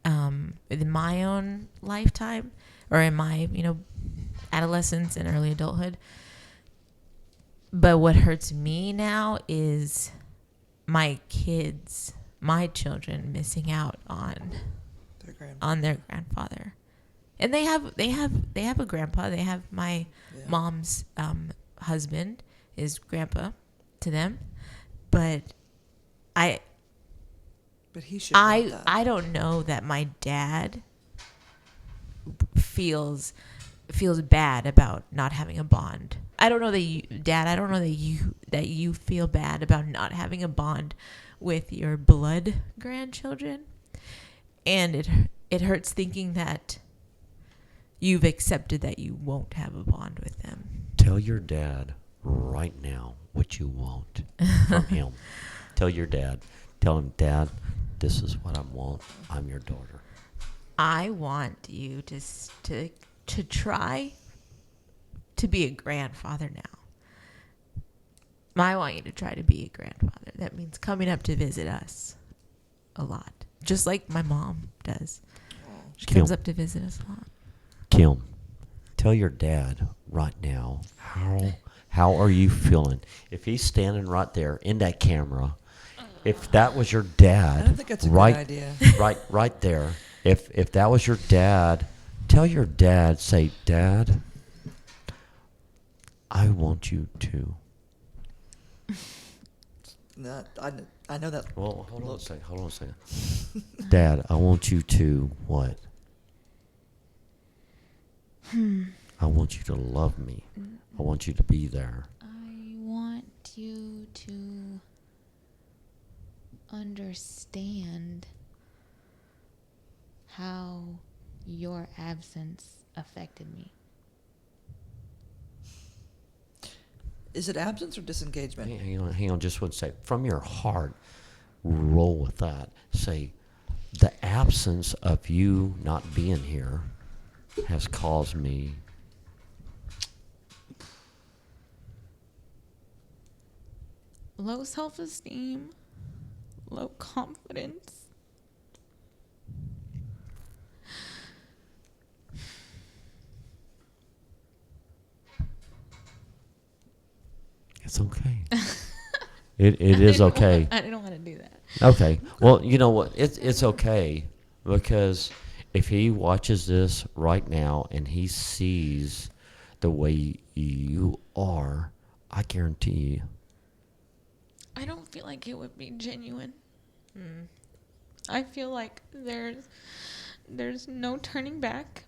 S2: in my own lifetime, or in my adolescence and early adulthood. But what hurts me now is my children missing out on
S3: Their grand-
S2: their grandfather. And they have a grandpa. They have my
S3: Yeah.
S2: mom's husband is grandpa to them. But
S3: But he should know that.
S2: I don't know that my dad feels bad about not having a bond. I don't know that Dad, I don't know that you feel bad about not having a bond with your blood grandchildren. and it hurts thinking that you've accepted that you won't have a bond with them.
S1: Tell your dad right now what you want from him. Tell your dad. Tell him, Dad, this is what I want. I'm your daughter.
S2: I want you to try to be a grandfather now. I want you to try to be a grandfather. That means coming up to visit us a lot, just like my mom does. She comes up to visit us a lot.
S1: Kim, tell your dad right now how are you feeling? If he's standing right there in that camera, if that was your dad,
S3: I don't think that's a
S1: right,
S3: good idea.
S1: right there. If that was your dad, tell your dad, say, Dad, I want you to.
S3: No, I know that.
S1: Well, hold on a second. Dad, I want you to what? I want you to love me. I want you to be there.
S4: I want you to understand how your absence affected me.
S3: Is it absence or disengagement?
S1: Hang on just one second. From your heart, roll with that. Say, the absence of you not being here has caused me
S4: Low self-esteem, low confidence.
S1: It's okay. It is okay.
S4: I didn't want to do that.
S1: Okay. Well, you know what? It's okay, because if he watches this right now and he sees the way you are, I guarantee you.
S4: I don't feel like it would be genuine. I feel like there's no turning back,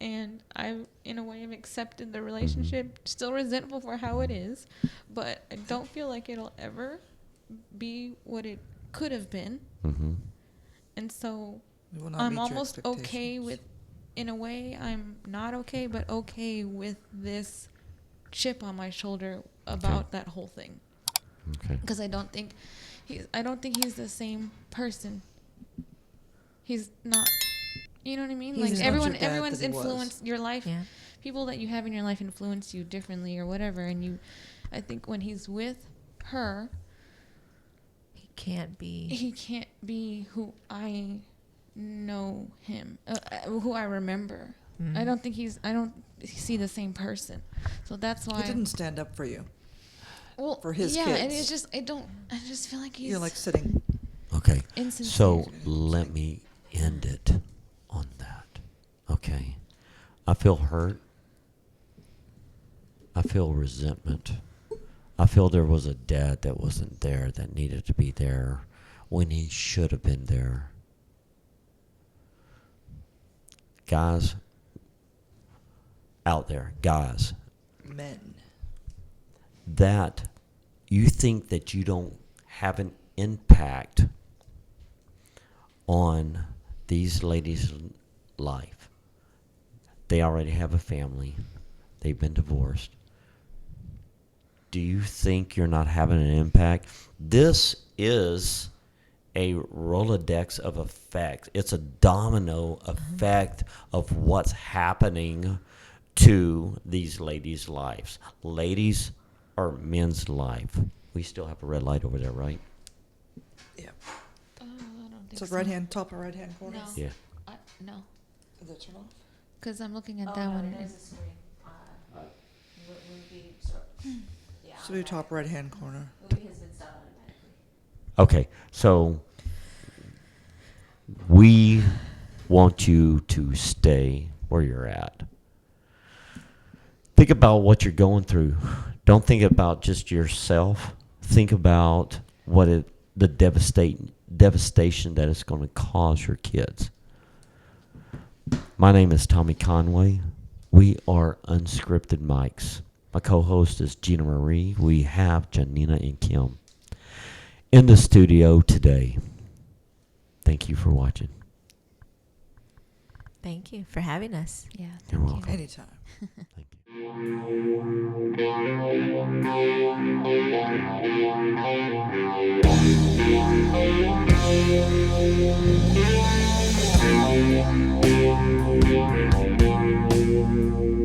S4: and I, in a way, have accepted the relationship. Still resentful for how it is, but I don't feel like it'll ever be what it could have been.
S1: Mm-hmm.
S4: And so
S3: We will not
S4: I'm
S3: meet your
S4: almost okay
S3: expectations.
S4: with, in a way, I'm not okay, but okay with this chip on my shoulder about that whole thing.
S1: Okay.
S4: Because I don't think he's the same person. He's not. You know what I mean?
S3: He's
S4: Like
S3: not your dad
S4: everyone's
S3: that he was.
S4: influenced your life.
S2: Yeah.
S4: People that you have in your life influence you differently or whatever. And I think when he's with her,
S2: He can't be.
S4: he can't be who I know him, who I remember. I don't see the same person. So that's why.
S3: He didn't stand up for you.
S4: Well,
S3: for his
S4: yeah, and
S3: kids.
S4: it's just I just feel like he's
S3: You're like sitting.
S1: Okay.
S4: insincere.
S1: So let me end it on that. Okay. I feel hurt. I feel resentment. I feel there was a dad that wasn't there, that needed to be there when he should have been there. Guys out there, guys,
S3: Men.
S1: that you think that you don't have an impact on these ladies' life. They already have a family. They've been divorced. Do you think you're not having an impact? This is a Rolodex of effects. It's a domino effect of what's happening to these ladies' lives. Ladies or men's life. We still have a red light over there, right?
S3: Yeah.
S4: I don't think
S3: So
S4: so.
S3: right hand, top or right hand corner.
S4: No.
S1: Yeah.
S4: No,
S3: Is that turn off?
S4: because I'm looking at that one.
S3: So your top right hand corner.
S1: Okay, so we want you to stay where you're at. Think about what you're going through. Don't think about just yourself. Think about the devastation that it's going to cause your kids. My name is Tommy Conway. We are Unscripted Mics. My co-host is Gina Marie. We have Janina and Kim in the studio today. Thank you for watching.
S2: Thank you for having us.
S4: Yeah.
S1: You're
S4: Thank
S1: welcome.
S4: you.
S3: Anytime.
S1: Thank you.